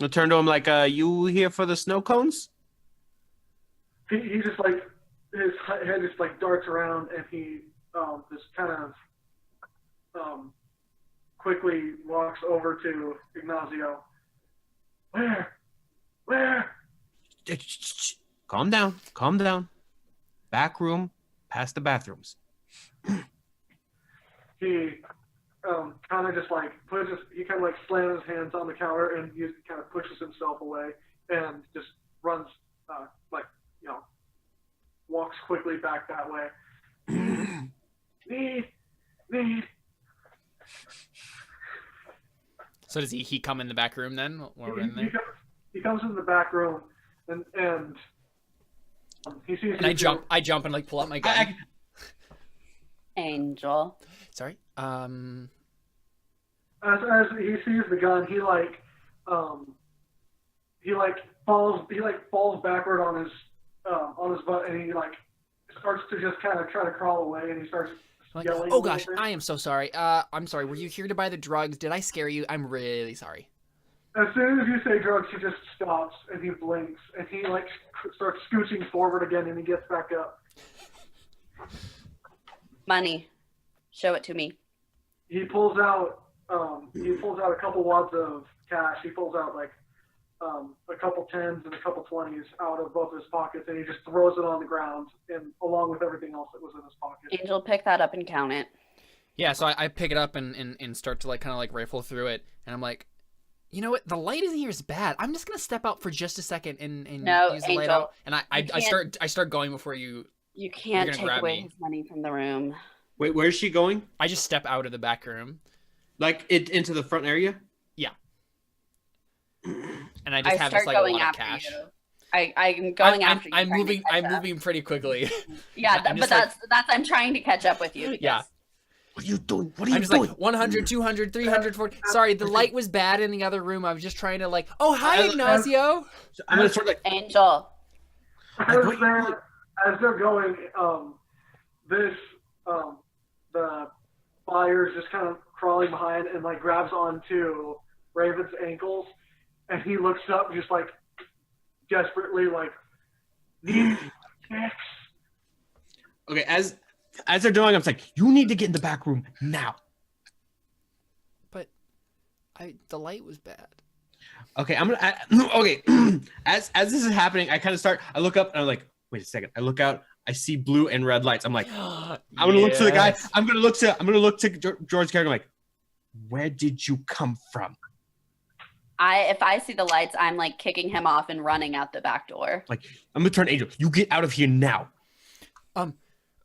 I turned to him like, you here for the snow cones? he just his head just darts around, and he just kind of quickly walks over to Ignazio. Where? Calm down. Back room, past the bathrooms. He kind of just he kind of slams his hands on the counter, and he kind of pushes himself away and just runs walks quickly back that way. Need. So does he come in the back room then while we're in there? He comes in the back room, and he sees. And I jump and pull out my gun. Angel. Sorry. As he sees the gun, he falls backward on his butt, and he starts to just kind of try to crawl away, and he starts yelling. Oh gosh, I am so sorry. I'm sorry. Were you here to buy the drugs? Did I scare you? I'm really sorry. As soon as you say drugs, he just stops and he blinks, and he starts scooching forward again, and he gets back up. Money. Show it to me. He pulls out a couple wads of cash. He pulls out a couple tens and a couple 20s out of both his pockets, and he just throws it on the ground, and along with everything else that was in his pocket. Angel, pick that up and count it. Yeah, so I pick it up and start to kind of rifle through it, and I'm like, you know what? The light in here is bad. I'm just gonna step out for just a second and No, use the light Angel, out. And I start going before you. You can't gonna take grab away me. his money from the room. Wait, where's she going? I just step out of the back room. Like into the front area? And I just have start this like a going lot of after cash. you. I'm going after you. I'm trying to moving. catch I'm up. moving pretty quickly. Yeah, I'm but just like- that's I'm trying to catch up with you. Because Yeah. What are you doing? What are I'm you just doing? like 100, 200, 300, 400. Sorry, the light was bad in the other room. I was just trying to like. Oh, hi, Ignazio. I'm gonna start like Angel. As they're going, the fire's just kind of crawling behind and like grabs onto Raven's ankles, and he looks up just like desperately like needs fix. okay, as they're doing, I'm like, you need to get in the back room now. But the light was bad. Okay, okay. As this is happening, I look up and I'm like, wait a second. I look out, I see blue and red lights. I'm like, I'm gonna look to the guy. I'm gonna look to George's character. I'm like, where did you come from? If I see the lights, I'm like kicking him off and running out the back door. Like, I'm gonna turn Angel. You get out of here now.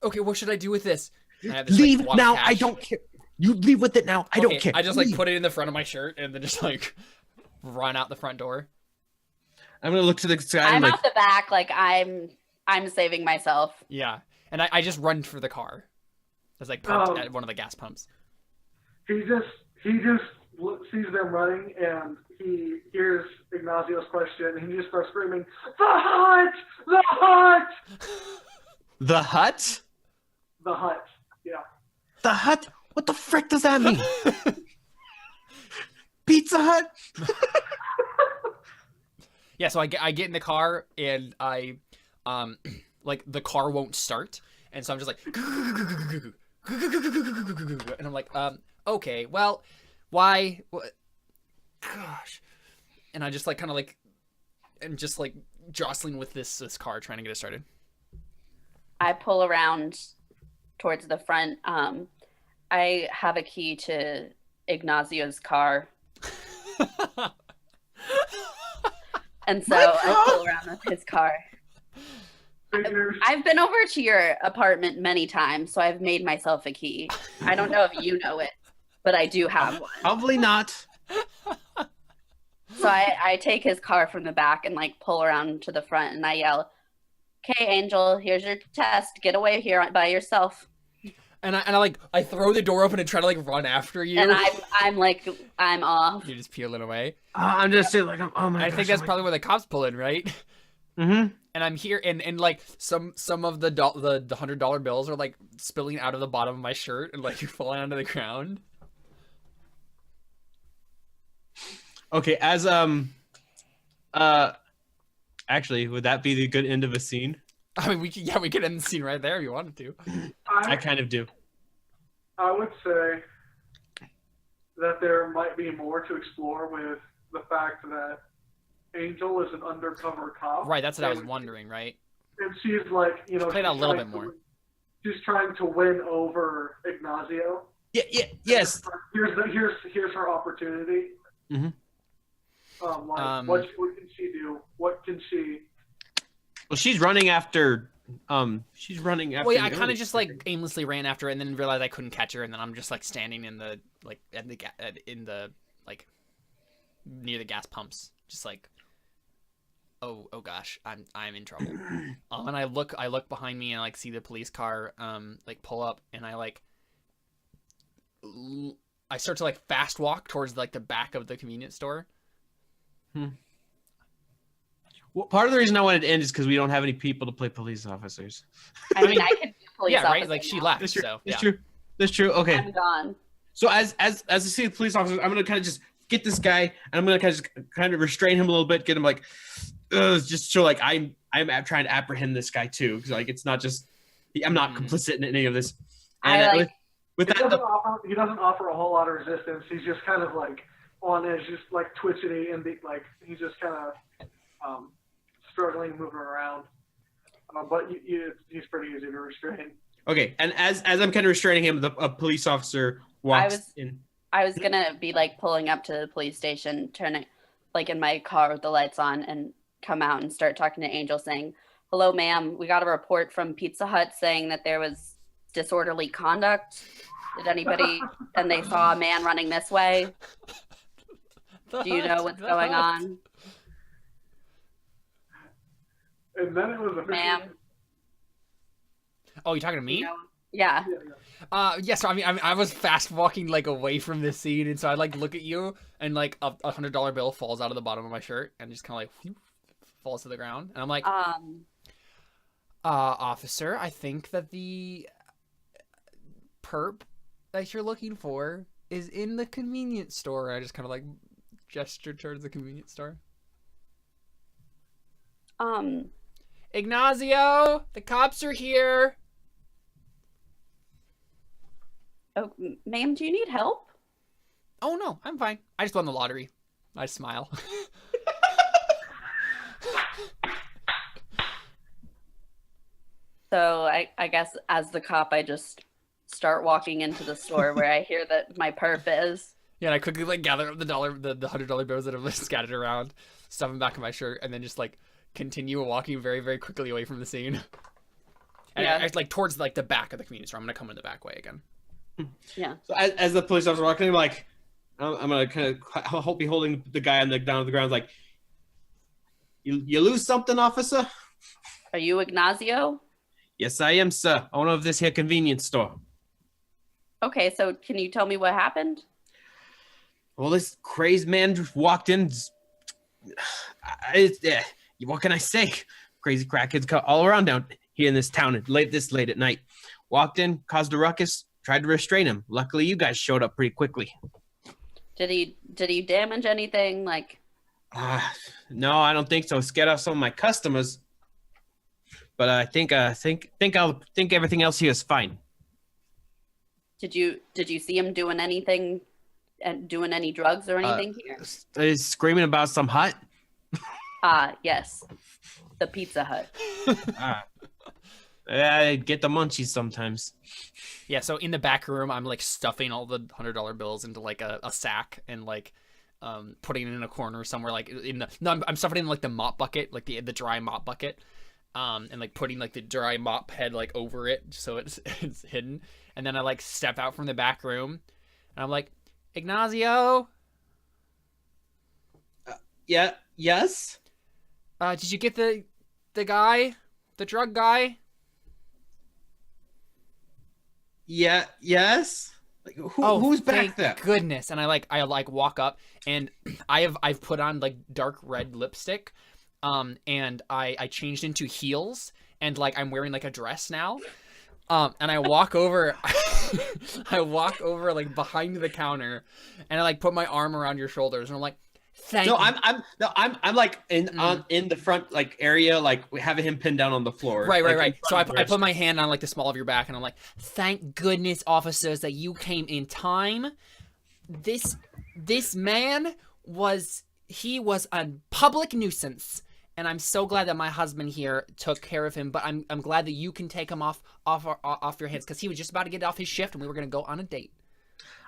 Okay, what should I do with this? I have this, Leave like, wad of now. cash. I don't care. You leave with it now. I don't care. I just like Leave. put it in the front of my shirt and then just like run out the front door. I'm gonna look to the sky. I'm like, out the back, like I'm saving myself. Yeah, and I just run for the car. There's like pumped at one of the gas pumps. He just sees them running, and he hears Ignazio's question, and he just starts screaming, "The hut! The hut! the hut. The hut!" Yeah. The Hut? What the frick does that mean? Pizza Hut? Yeah, so I get in the car and I like the car won't start, and so I'm just like and I'm like okay, well, why what? Gosh. And I just like kind of like and just like jostling with this car trying to get it started. I pull around towards the front. I have a key to Ignazio's car. And so I pull around with his car. I've been over to your apartment many times, so I've made myself a key. I don't know if you know it, but I do have one. Probably not. So I take his car from the back and like pull around to the front, and I yell, "Okay, Angel, here's your test. Get away here by yourself." And I throw the door open and try to like run after you. And I'm off. You're just peeling away. I'm just like, oh my I gosh, think that's probably where the cops pull in, right? Mm-hmm. And I'm here, and like some of the $100 bills are like spilling out of the bottom of my shirt and like falling onto the ground. Okay, as actually, would that be the good end of a scene? I mean, we could end the scene right there if you wanted to. I kind of do. I would say that there might be more to explore with the fact that Angel is an undercover cop. Right, that's what I was wondering, right? And she's like, you know, Play that a she's little trying bit more. She's trying to win over Ignazio. Yeah, yes. Here's her opportunity. Mhm. What can she do? What can she? Well, she's running after. She's running after. Well, yeah, I the kind other- of just like aimlessly ran after her and then realized I couldn't catch her, and then I'm just like standing in the like in the like near the gas pumps, just like, oh gosh, I'm in trouble. And I look behind me and like see the police car like pull up, and I start to like fast walk towards like the back of the convenience store. Well, part of the reason I wanted to end is because we don't have any people to play police officers. I mean, I could do police Yeah, right. officer Like she now. left, That's true. so That's yeah. true. That's true. Okay. I'm gone. So as I see the police officers, I'm gonna kind of just get this guy, and I'm gonna kind of restrain him a little bit, get him like, just so like I'm trying to apprehend this guy too, because like it's not just I'm not complicit in any of this. And I like. with He that, doesn't offer a whole lot of resistance. He's just kind of like on edge, just like twitching, and like he's just kind of struggling, moving around. But he's pretty easy to restrain. okay, and as I'm kind of restraining him, a police officer walks in. I was gonna be like pulling up to the police station, turning like in my car with the lights on, and come out and start talking to Angel, saying, "Hello, ma'am. We got a report from Pizza Hut saying that there was disorderly conduct? Did anybody, and they saw a man running this way? The Do you know hut, what's the going hut. on? And then it was officially. Ma'am? Oh, you talking to me? You know? Yeah. Yeah. So I was fast walking like away from the scene, and so I like look at you, and like a $100 bill falls out of the bottom of my shirt, and just kind of like whoop, falls to the ground, and I'm like, officer, I think that the perp that you're looking for is in the convenience store. I just kind of like gesture towards the convenience store. Ignazio, the cops are here. Oh, ma'am, do you need help? Oh no, I'm fine. I just won the lottery. I smile. So I guess as the cop, I just start walking into the store where I hear that my perp is. Yeah, and I quickly like gather up the $100 bills that have scattered around, stuff them back in my shirt, and then just like continue walking very, very quickly away from the scene. And Yeah. I like towards like the back of the convenience store. I'm gonna come in the back way again. Yeah. So as the police officer walking, I'm like, I'm gonna kind of be holding the guy on the down on the ground, like, you lose something, officer? Are you Ignazio? Yes, I am, sir. Owner of this here convenience store. Okay, so can you tell me what happened? Well, this crazed man just walked in. What can I say? Crazy crackheads all around down here in this town late at night. Walked in, caused a ruckus, tried to restrain him. Luckily, you guys showed up pretty quickly. Did he damage anything? Like, No, I don't think so. Scared off some of my customers. But I think everything else here is fine. did you see him doing anything and doing any drugs or anything here? He's screaming about some hut. Yes. The Pizza Hut. I get the munchies sometimes. Yeah, so in the back room, I'm like stuffing all the $100 bills into like a sack and like putting it in a corner somewhere, like I'm stuffing it in like the mop bucket, like the dry mop bucket. And like putting like the dry mop head like over it so it's hidden, and then I like step out from the back room and I'm like, Ignazio, Yeah. Yes. did you get the drug guy? Yeah. Yes. Like, who's back thank there? goodness. And I walk up, and I've put on like dark red lipstick, and I changed into heels, and like I'm wearing like a dress now, and I walk over I walk over like behind the counter, and I like put my arm around your shoulders, and I'm like, No, I'm like in the front like area, like we having him pinned down on the floor. Right. Like, So I put my hand on like the small of your back, and I'm like, thank goodness, officers, that you came in time. This man was a public nuisance, and I'm so glad that my husband here took care of him. But I'm glad that you can take him off your hands, because he was just about to get off his shift, and we were gonna go on a date.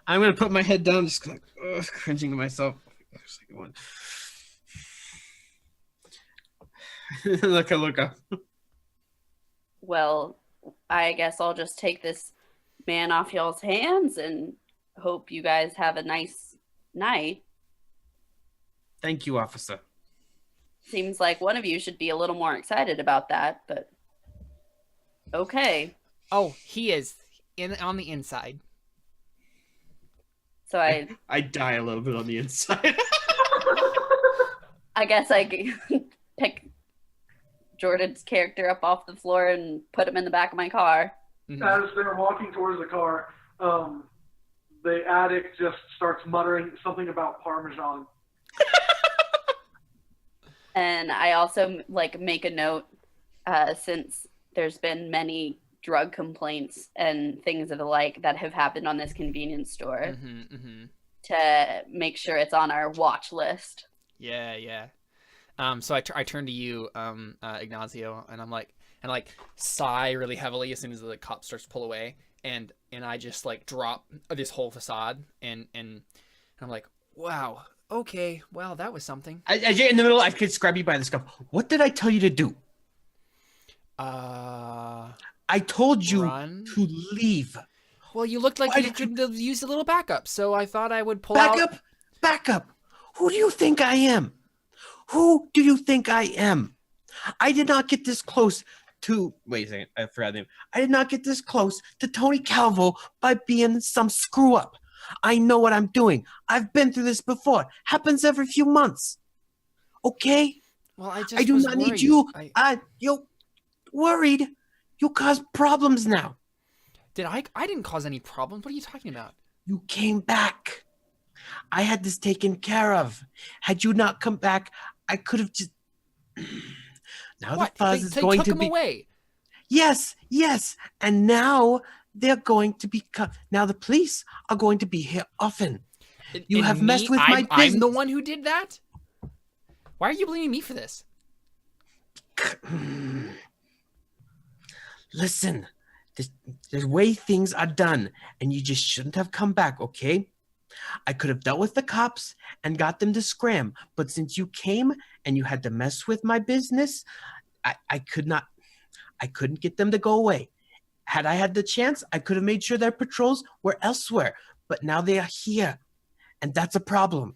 I'm gonna put my head down, just like cringing to myself. Look up. Well, I guess I'll just take this man off y'all's hands and hope you guys have a nice night. Thank you, officer. Seems like one of you should be a little more excited about that, but okay. Oh, he is on the inside. So I die a little bit on the inside. I guess I can pick Jordan's character up off the floor and put him in the back of my car. Mm-hmm. As they're walking towards the car, the addict just starts muttering something about Parmesan. And I also like make a note, since there's been many drug complaints and things of the like that have happened on this convenience store, to make sure it's on our watch list. Yeah. So I turn to you, Ignazio, and I'm like, sigh really heavily as soon as the cop starts to pull away, and I just like drop this whole facade, and I'm like, wow, okay, well, that was something. As you're in the middle, I could grab you by the scruff. What did I tell you to do? I I told you Run? to leave. Well, you looked like Why you did you- could have used a little backup, so I thought I would pull out. Back up. Who do you think I am? Who do you think I am? I did not get this close to. Wait a second, I forgot the name. I did not get this close to Tony Calvo by being some screw up. I know what I'm doing. I've been through this before. Happens every few months. Okay? Well, I just I do was not worried. need you. I You're worried. You cause problems now. I didn't cause any problems. What are you talking about? You came back. I had this taken care of. Had you not come back, I could have just. Now What? the fuzz They is going took to him be. away. Yes. And now they're going to be. Now the police are going to be here often. You And have messed with my I'm the business. one who did that? Why are you blaming me for this? Listen, there's way things are done, and you just shouldn't have come back, okay? I could have dealt with the cops and got them to scram, but since you came and you had to mess with my business, I couldn't get them to go away. Had I had the chance, I could have made sure their patrols were elsewhere, but now they are here, and that's a problem.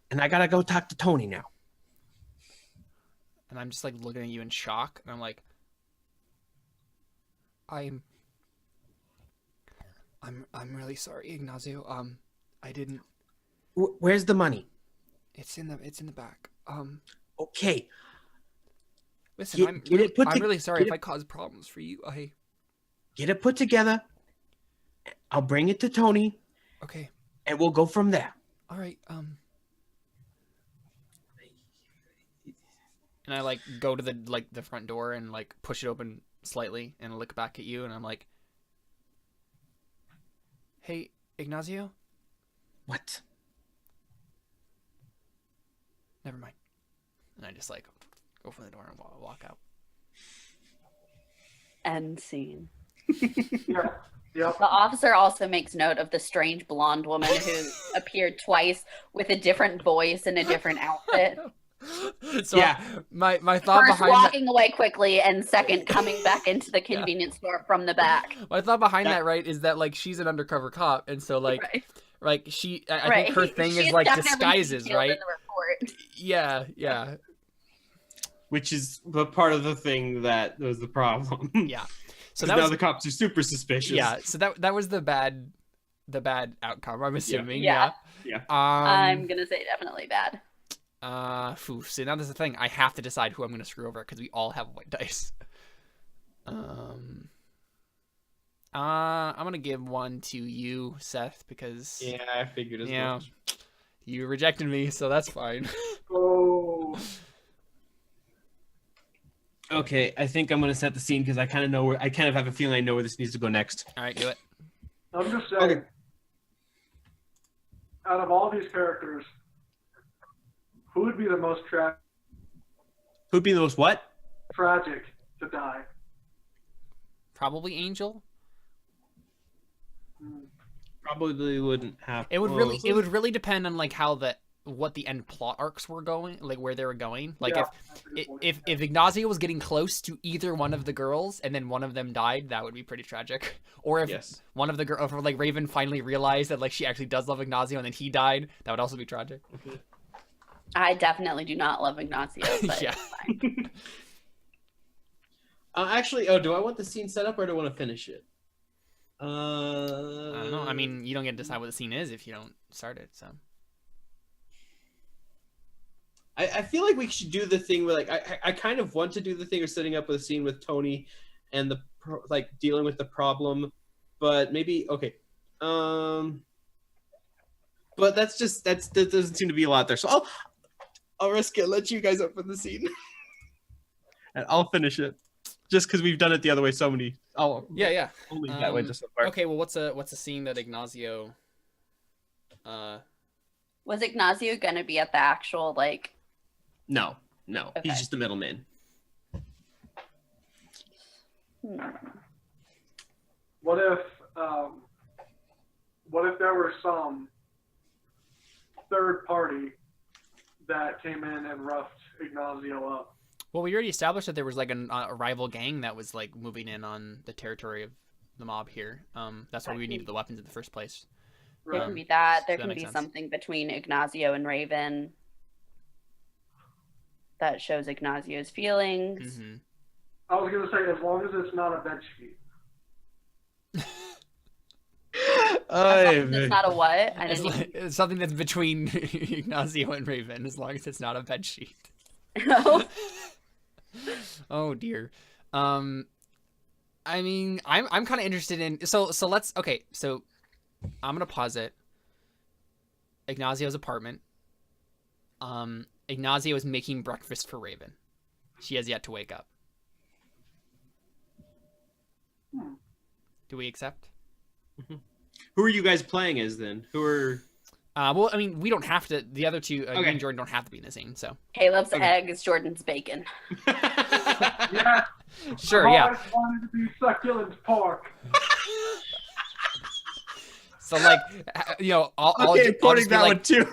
And I gotta go talk to Tony now. And I'm just like looking at you in shock, and I'm like, I'm really sorry, Ignazio. I didn't. Where's the money? It's in the back. Okay, Listen, get it put I'm to- really sorry get if it- I caused problems for you. get it put together. I'll bring it to Tony, Okay, and we'll go from there. all right. And I like go to the front door and like push it open slightly and look back at you, and I'm like, "Hey, Ignazio." What? Never mind. And I just like go from the door and walk out. End scene. Yeah. Yep. The officer also makes note of the strange blonde woman who appeared twice with a different voice and a different outfit. So Yeah. my thought First behind walking away quickly, and second coming back into the convenience store from the back. my thought behind that, right, is that like she's an undercover cop, and so like Right. like she I Right. think her thing She is is like definitely disguises, detailed in right? the report. Yeah. Which is the part of the thing that was the problem. Yeah. So 'Cause that now was the cops are super suspicious. yeah. So that was the bad outcome. I'm assuming. Yeah. Yeah. I'm gonna say definitely bad. So now there's the thing. I have to decide who I'm gonna screw over because we all have white dice. I'm gonna give one to you, Seth, because Yeah, I figured as Yeah. much. you rejected me, so that's fine. Oh. Okay, I think I'm gonna set the scene because I kind of have a feeling I know where this needs to go next. All right, do it. I'm just saying. Okay. Out of all these characters, who would be the most Who'd be the most what? tragic to die? Probably Angel. Probably wouldn't happen. It would really depend on like what the end plot arcs were going, like where they were going. Like Yeah. if Ignazio was getting close to either one of the girls and then one of them died, that would be pretty tragic. Or if Yes. one of the girls, like Raven finally realized that like she actually does love Ignazio and then he died, that would also be tragic. I definitely do not love Ignazio, but Yeah. it's fine. Actually, do I want the scene set up or do I want to finish it? I don't know. I mean, you don't get to decide what the scene is if you don't start it. So I feel like we should do the thing where like I kind of want to do the thing of setting up a scene with Tony and like dealing with the problem, but maybe okay. But that doesn't seem to be a lot there. So I'll risk it. Let you guys open the scene, and I'll finish it. Just because we've done it the other way so many. I'll yeah. only that way just so far. Okay, well, what's a scene that Ignazio? Was Ignazio gonna be at the actual like? No, Okay. he's just the middleman. What if there were some third party that came in and roughed Ignazio up? Well, we already established that there was like a rival gang that was like moving in on the territory of the mob here. That's why we needed the weapons in the first place. There can be that. There that can makes be sense. something between Ignazio and Raven that shows Ignazio's feelings. Mm-hmm. I was gonna say, as long as it's not a bed sheet. It's not a what? I It's, didn't like, it's something that's between Ignazio and Raven, as long as it's not a bed sheet. know. Oh dear. I mean, I'm kind of interested in. So let's. Okay, so I'm gonna pause it. Ignazio's apartment. Ignazio is making breakfast for Raven. She has yet to wake up. Do we accept? Who are you guys playing as then? Who are? Well, I mean, we don't have to. The other two, you Okay. and Jordan, don't have to be in the scene. So Caleb's Okay. eggs, Jordan's bacon. Yeah. sure, I've yeah. always wanted to be succulent pork. So like, I'll Okay, just quoting be that like one too.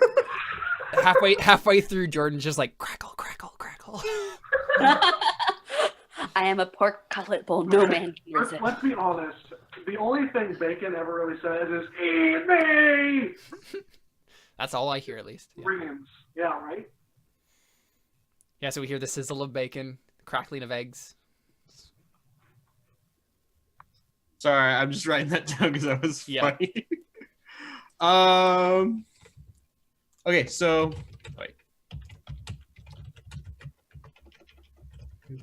halfway through, Jordan just like crackle, crackle, crackle. I am a pork cutlet bowl no man can resist. Let's be honest. The only thing bacon ever really says is "Eat me." That's all I hear, at least. Yeah. Screams. Yeah, right. Yeah, so we hear the sizzle of bacon, crackling of eggs. Sorry, I'm just writing that down because that was Yeah. funny. Okay, so wait.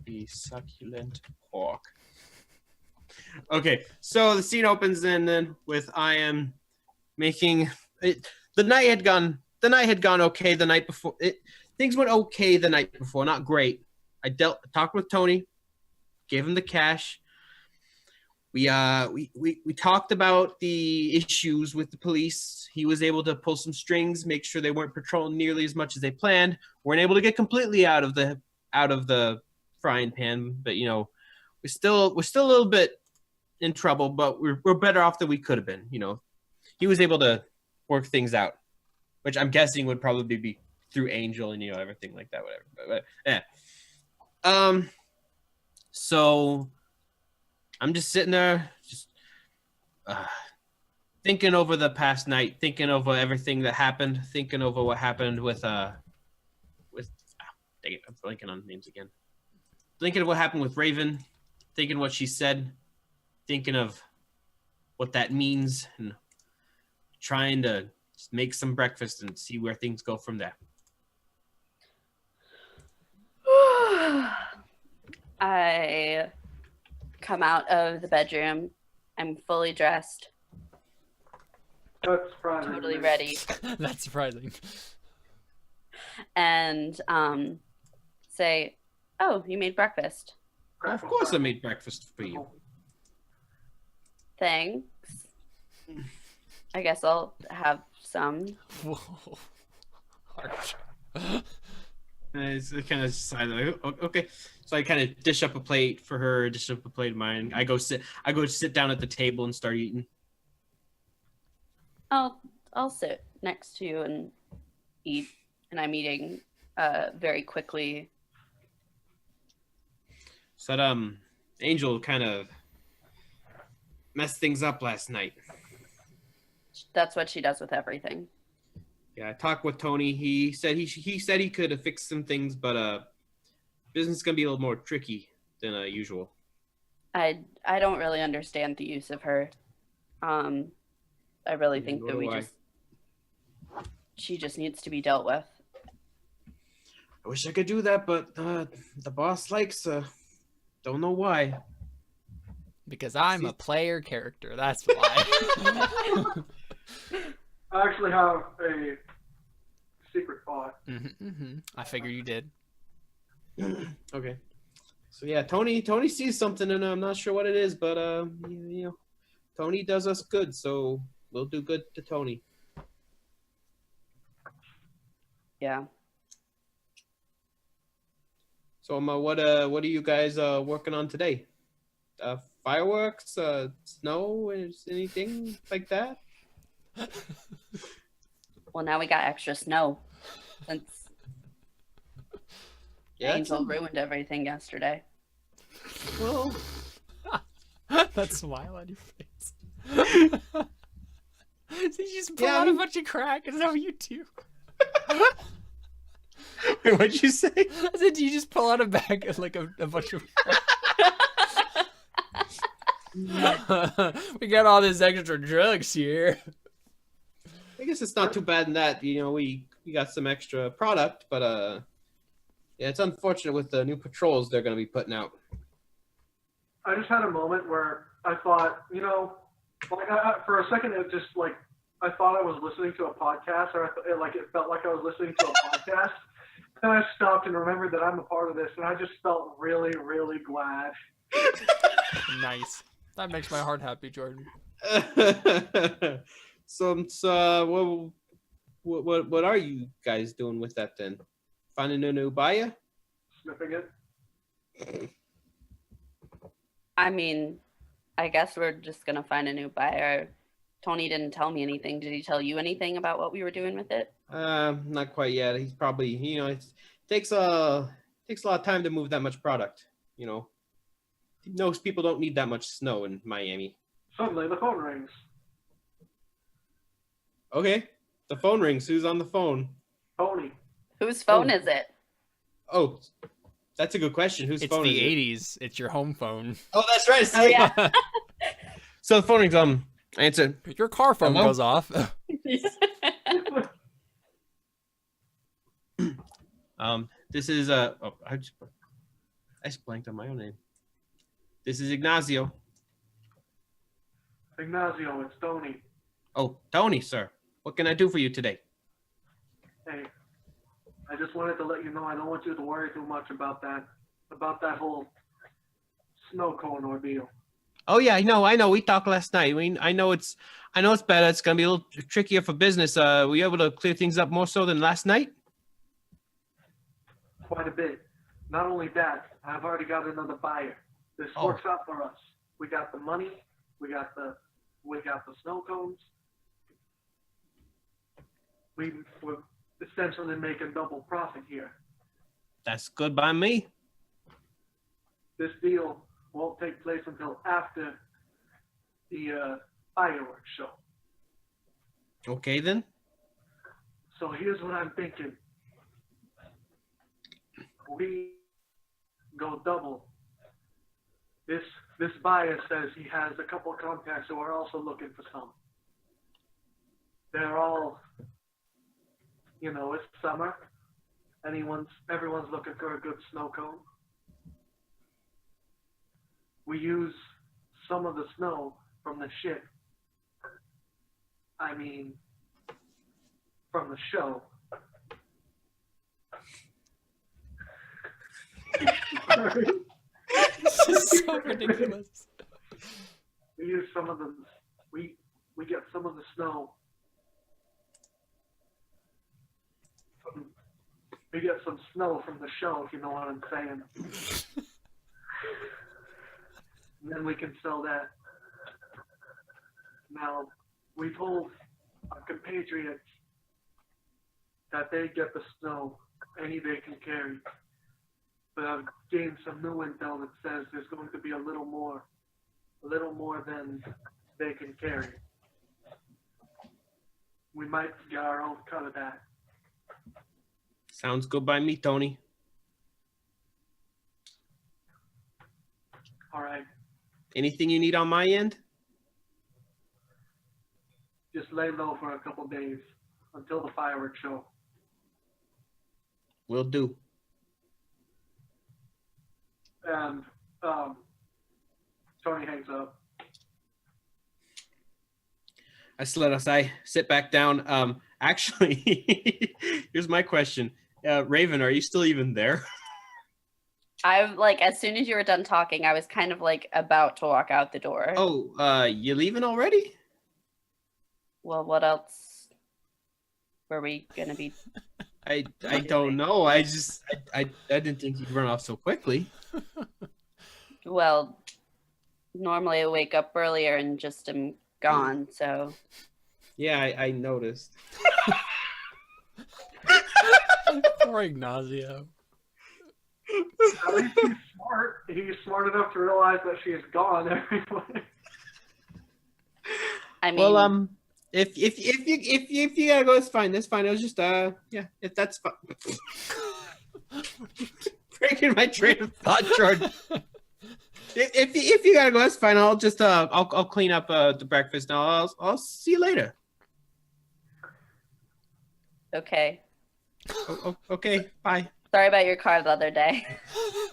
Be succulent pork. Okay, so the scene opens then with I am making it. The night had gone okay the night before. Things went okay the night before, not great. I talked with Tony, gave him the cash. We talked about the issues with the police. He was able to pull some strings, make sure they weren't patrolling nearly as much as they planned. Weren't able to get completely out of the frying pan, but we're still a little bit in trouble, but we're better off than we could have been. He was able to work things out, which I'm guessing would probably be through Angel and everything like that, whatever. But yeah. So I'm just sitting there, just thinking over the past night, thinking over everything that happened, thinking over what happened with dang it, I'm blanking on names again. Thinking of what happened with Raven, thinking what she said, thinking of what that means, and trying to just make some breakfast and see where things go from there. I come out of the bedroom. I'm fully dressed, That's surprising. totally ready, That's surprising. and say, "Oh, you made breakfast. Of course I made breakfast for you. Thanks. I guess I'll have some." Whoa. Harsh. It's kind of silent. Okay, so I kind of dish up a plate for her, dish up a plate of mine. I go sit down at the table and start eating. I'll sit next to you and eat, and I'm eating very quickly. So that Angel kind of messed things up last night. That's what she does with everything. Yeah, I talked with Tony. He said he could have fixed some things, but business is gonna be a little more tricky than usual. I don't really understand the use of her. I really think nor that do I. she just needs to be dealt with. I wish I could do that, but the boss likes don't know why. Because I'm a player character. That's why. I actually have a secret thought. I figured you did. Okay. So yeah, Tony sees something and I'm not sure what it is, but Tony does us good, so we'll do good to Tony. Yeah. So what are you guys working on today? Fireworks, snow, is anything like that? Well, now we got extra snow. Since Yeah, Angel ruined everything yesterday. well, That smile on your face. So you just pull Yeah, I out mean- a bunch of crack. Is that what you do? wait, what'd you say? I said, do you just pull out a bag of like a bunch of crack? We got all this extra drugs here. I guess it's not too bad in that, you know, we got some extra product, but yeah, it's unfortunate with the new patrols they're going to be putting out. I just had a moment where I thought, you know, like for a second, it just like I thought I was listening to a podcast, or it felt like I was listening to a podcast. Then I stopped and remembered that I'm a part of this, and I just felt really, really glad. Nice. That makes my heart happy, Jordan. So, what are you guys doing with that then? Finding a new buyer? Sniffing it. I mean, I guess we're just gonna find a new buyer. Tony didn't tell me anything. Did he tell you anything about what we were doing with it? Not quite yet. He's probably, you know, it takes a lot of time to move that much product. You know, most people don't need that much snow in Miami. Suddenly, the phone rings. Okay, the phone rings. Who's on the phone? Tony. Whose phone is it? Oh, that's a good question. Whose It's phone the is it? 80s. It's your home phone. Oh, that's right. Oh yeah. So the phone rings. Answer. Your car phone Hello? goes off. This is I just blanked on my own name. This is Ignazio. Ignazio, it's Tony. Oh, Tony, sir. What can I do for you today? Hey, I just wanted to let you know I don't want you to worry too much about that whole snow cone ordeal. Oh yeah, I know. We talked last night. I know it's better. It's gonna be a little trickier for business. Were you able to clear things up more so than last night? Quite a bit. Not only that, I've already got another buyer. This Oh. works out for us. We got the money. We got the snow cones. We're essentially making double profit here. That's good by me. This deal won't take place until after the fireworks show. Okay then. So here's what I'm thinking. We go double. This buyer says he has a couple of contacts who are also looking for some. They're all, you know, it's summer. Everyone's looking for a good snow cone. We use some of the snow from the ship. I mean, from the show. This is so ridiculous. We use some of the we get some of the snow. We get some snow from the show, if you know what I'm saying. And then we can sell that. Now, we told our compatriots that they get the snow any they can carry. But I've gained some new intel that says there's going to be a little more than they can carry. We might get our own cut of that. Sounds good by me, Tony. All right, Anything you need on my end? just lay low for a couple days until the fireworks show. Will do. And Tony hangs up. I sit back down. Actually, here's my question. Raven, are you still even there? As soon as you were done talking, I was kind of like about to walk out the door. Oh, you leaving already? Well, what else were we gonna be? I don't know. I didn't think you'd run off so quickly. Well, normally I wake up earlier and just am gone, so Yeah, I noticed. Poor Ignazio. At least he's smart. He's smart enough to realize that she's gone anyway. I mean, Well, if you gotta go, it's fine. That's fine. It was just yeah, if that's fine. Breaking my train of thought, George. If you gotta go, that's fine. I'll just I'll clean up the breakfast now. I'll see you later. okay. Okay, bye. Sorry about your car the other day.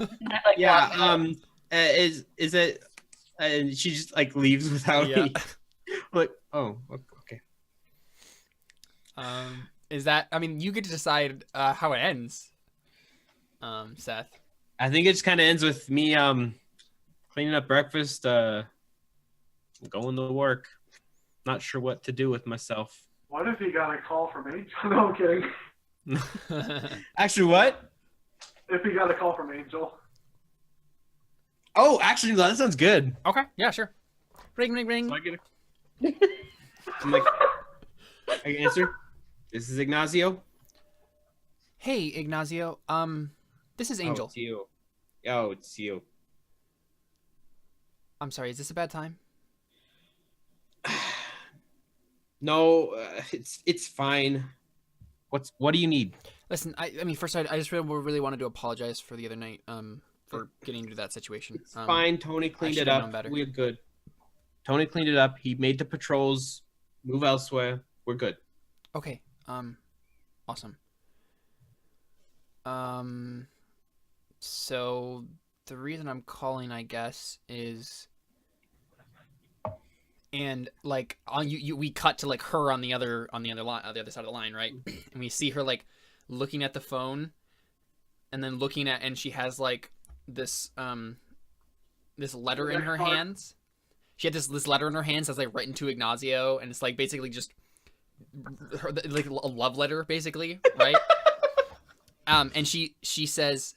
I, like, Yeah. walked out. Is it? And she just like leaves without Yeah. me. Like, oh, okay. Is that? I mean, you get to decide how it ends. Seth. I think it just kind of ends with me cleaning up breakfast, going to work. Not sure what to do with myself. What if he got a call from Angel? No, I'm kidding. Actually, what? If he got a call from Angel. Oh, actually, that sounds good. Okay. Yeah. Sure. Ring, ring, ring. So I get I'm like, I can answer. This is Ignazio. Hey, Ignazio. This is Oh, Angel. it's you. Oh, it's you. I'm sorry. Is this a bad time? No, it's fine. What do you need? Listen, I mean, first, I just really wanted to apologize for the other night. For getting into that situation. It's fine. Tony cleaned it should've known up. better. We're good. Tony cleaned it up. He made the patrols move elsewhere. We're good. Okay. Awesome. So the reason I'm calling, I guess, is, and like on we cut to like her on the other line, on the other side of the line, right? And we see her like looking at the phone, and then looking at, and she has like this this letter in her hands. She had this letter in her hands that's like written to Ignazio, and it's like basically just her, like a love letter, basically, right? And she says,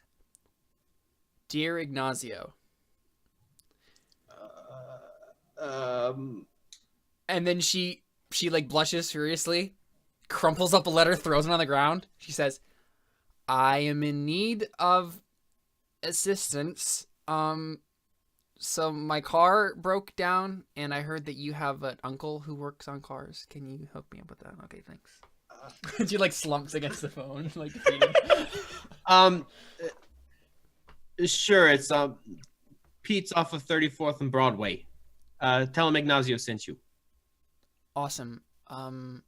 "Dear Ignazio," and then she like blushes furiously, crumples up a letter, throws it on the ground. She says, "I am in need of assistance. So my car broke down, and I heard that you have an uncle who works on cars. Can you hook me up with that? Okay, thanks." She like slumps against the phone, like defeated. Sure. It's Pete's off of 34th and Broadway. Tell him Ignazio sent you. Awesome. Could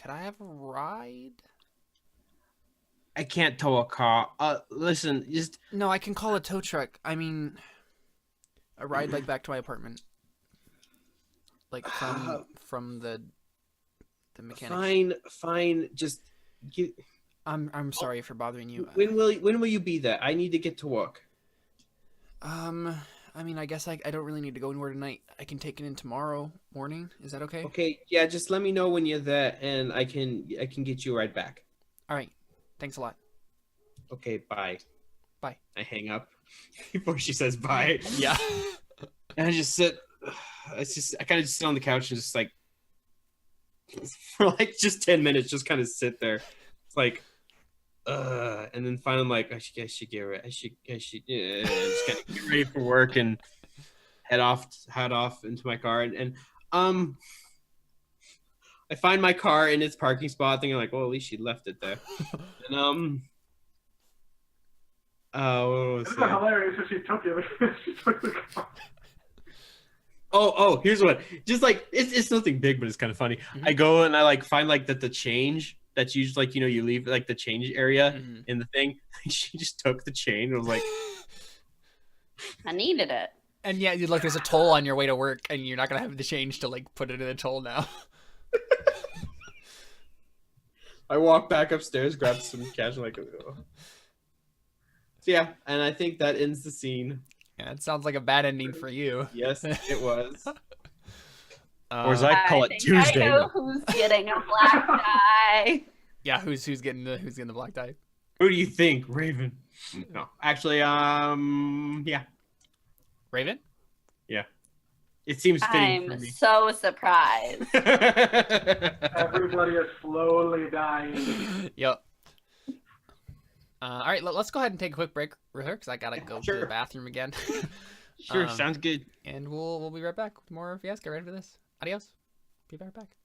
I have a ride? I can't tow a car. Listen, just No, I can call a tow truck. I mean, a ride like back to my apartment, like from the mechanic. fine. Just give. I'm sorry for bothering you. When will you be there? I need to get to work. I mean, I guess I don't really need to go anywhere tonight. I can take it in tomorrow morning. Is that okay? Okay, yeah. Just let me know when you're there, and I can get you right back. All right. Thanks a lot. Okay, bye. Bye. I hang up before she says bye. Yeah. And I just sit. I kind of just sit on the couch and just like for like just 10 minutes, just kind of sit there. It's like, and then finally I'm like, I should get ready. I should just kind of get ready for work and head off into my car and I find my car in its parking spot, thinking like, well, at least she left it there. And what was It's that? hilarious if she took it. She took the car. Oh, here's what. Just like it's nothing big, but it's kind of funny. Mm-hmm. I go and I like find like the change that's usually like, you leave like the change area in the thing. She just took the chain and was like, I needed it. And yeah, like there's a toll on your way to work, and you're not gonna have the change to like put it in the toll now. I walk back upstairs, grab some cash, and like, oh. So yeah, and I think that ends the scene. Yeah, it sounds like a bad ending for you. Yes, it was. Or as I call it, think Tuesday. I know who's getting a black die. Yeah, who's getting the black die? Who do you think, Raven? No, actually, yeah, Raven? yeah. It seems fitting for I'm me. so surprised. Everybody is slowly dying. Yep. All right, let's go ahead and take a quick break with her because I gotta go to the Sure. bathroom again. Sure, sounds good. And we'll be right back with more Fiasco right after this. Adios. Be right back.